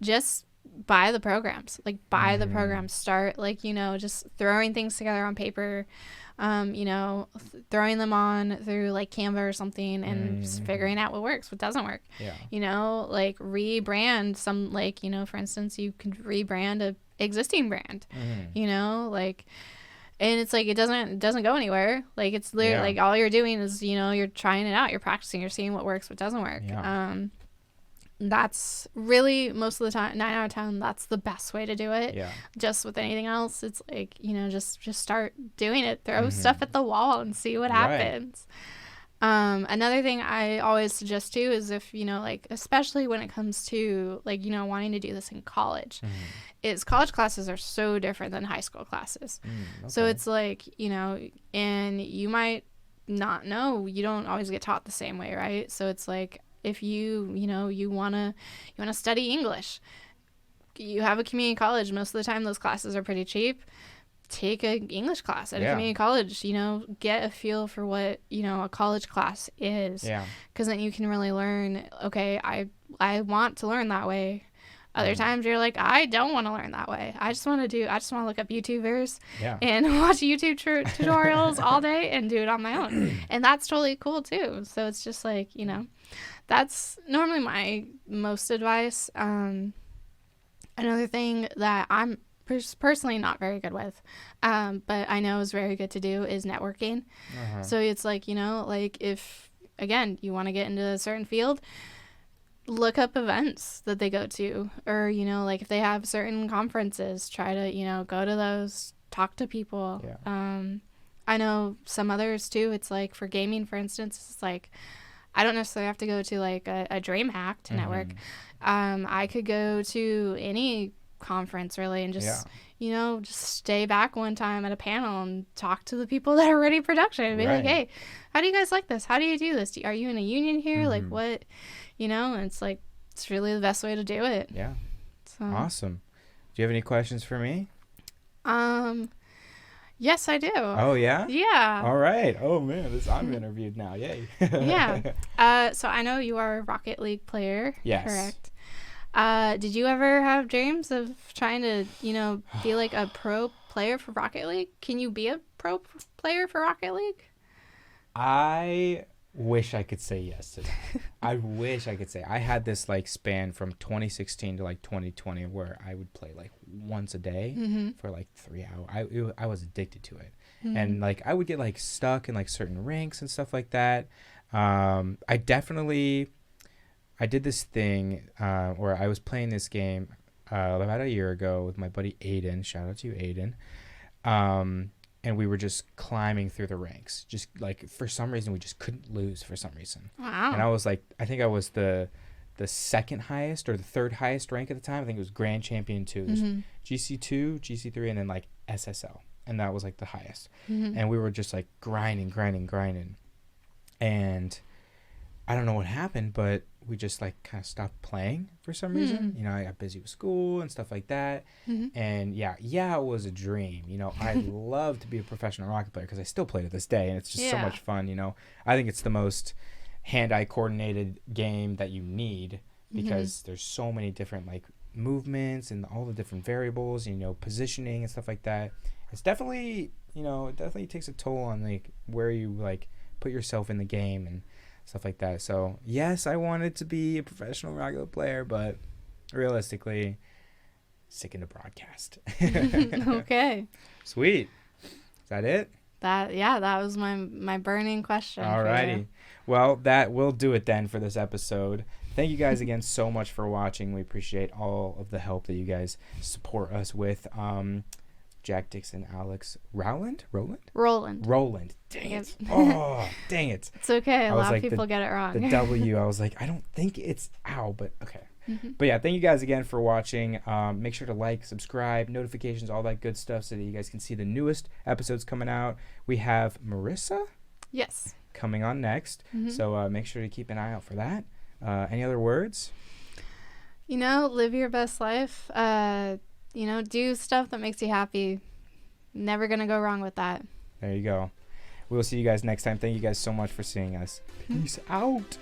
just buy the programs. Like buy the programs. Start like, just throwing things together on paper, throwing them on through like Canva or something, and just figuring out what works, what doesn't work. Yeah. Like rebrand some, like, for instance, you can rebrand a existing brand, like, and it's like it doesn't go anywhere. Like it's literally like all you're doing is you're trying it out, you're practicing, you're seeing what works, what doesn't work. That's really most of the time, 9 out of 10, that's the best way to do it. Yeah. Just with anything else, it's like just start doing it, throw stuff at the wall and see what happens. Another thing I always suggest too is if like, especially when it comes to like wanting to do this in college, is college classes are so different than high school classes. Okay. So it's like and you might not know, you don't always get taught the same way, right? So it's like if you wanna study English, you have a community college. Most of the time those classes are pretty cheap. Take an English class at a community college, get a feel for what, a college class is. Yeah. Because then you can really learn, okay, I want to learn that way. Other times you're like, I don't want to learn that way. I just want to look up YouTubers and watch YouTube tutorials all day and do it on my own. And that's totally cool too. So it's just like, that's normally my most advice. Another thing that I'm personally not very good with, but I know is very good to do, is networking. So it's like, like if, again, you want to get into a certain field, look up events that they go to, or, like if they have certain conferences, try to, go to those, talk to people. I know some others too. It's like for gaming, for instance, it's like, I don't necessarily have to go to like a DreamHack to network. I could go to any conference really and just just stay back one time at a panel and talk to the people that are already production and be like, hey, how do you guys like this? How do you do this? Are you in a union here? Like what, and it's like, it's really the best way to do it. Yeah. So. Awesome. Do you have any questions for me? Yes, I do. Oh, yeah? Yeah. All right. Oh, man, I'm interviewed now. Yay. Yeah. So I know you are a Rocket League player. Yes. Correct. Did you ever have dreams of trying to, be like a pro player for Rocket League? Can you be a pro player for Rocket League? I wish I could say yes to that. I wish I could say. I had this like span from 2016 to like 2020 where I would play like once a day for like 3 hours. I was addicted to it. And like I would get like stuck in like certain ranks and stuff like that. I did this thing where I was playing this game about a year ago with my buddy Aiden. Shout out to you, Aiden. And we were just climbing through the ranks. Just like for some reason, we just couldn't lose for some reason. Wow. And I was like, I think I was the second highest or the third highest rank at the time. I think it was Grand Champion 2. There's GC2, GC3, and then like SSL. And that was like the highest. And we were just like grinding. And I don't know what happened, but we just like kind of stopped playing for some reason. You know, I got busy with school and stuff like that. And yeah, it was a dream. You know, I'd love to be a professional Rocket player because I still play to this day, and it's just so much fun. You know, I think it's the most hand-eye coordinated game that you need because there's so many different like movements and all the different variables, you know, positioning and stuff like that. It's definitely, you know, it definitely takes a toll on like where you like put yourself in the game and stuff like that. So yes, I wanted to be a professional regular player, but realistically, sticking to broadcast. Okay. Sweet. Is that it? That was my burning question. Alrighty. Well, that will do it then for this episode. Thank you guys again so much for watching. We appreciate all of the help that you guys support us with. Jack, Dixon, Alex, Roland. Dang it. Oh, dang it. It's okay. A lot of people get it wrong. The W, I was like, I don't think it's ow, but okay. But yeah, thank you guys again for watching. Make sure to like, subscribe, notifications, all that good stuff so that you guys can see the newest episodes coming out. We have Marissa. Yes. Coming on next. So make sure to keep an eye out for that. Any other words? You know, live your best life. You know, do stuff that makes you happy. Never going to go wrong with that. There you go. We'll see you guys next time. Thank you guys so much for seeing us. Peace out.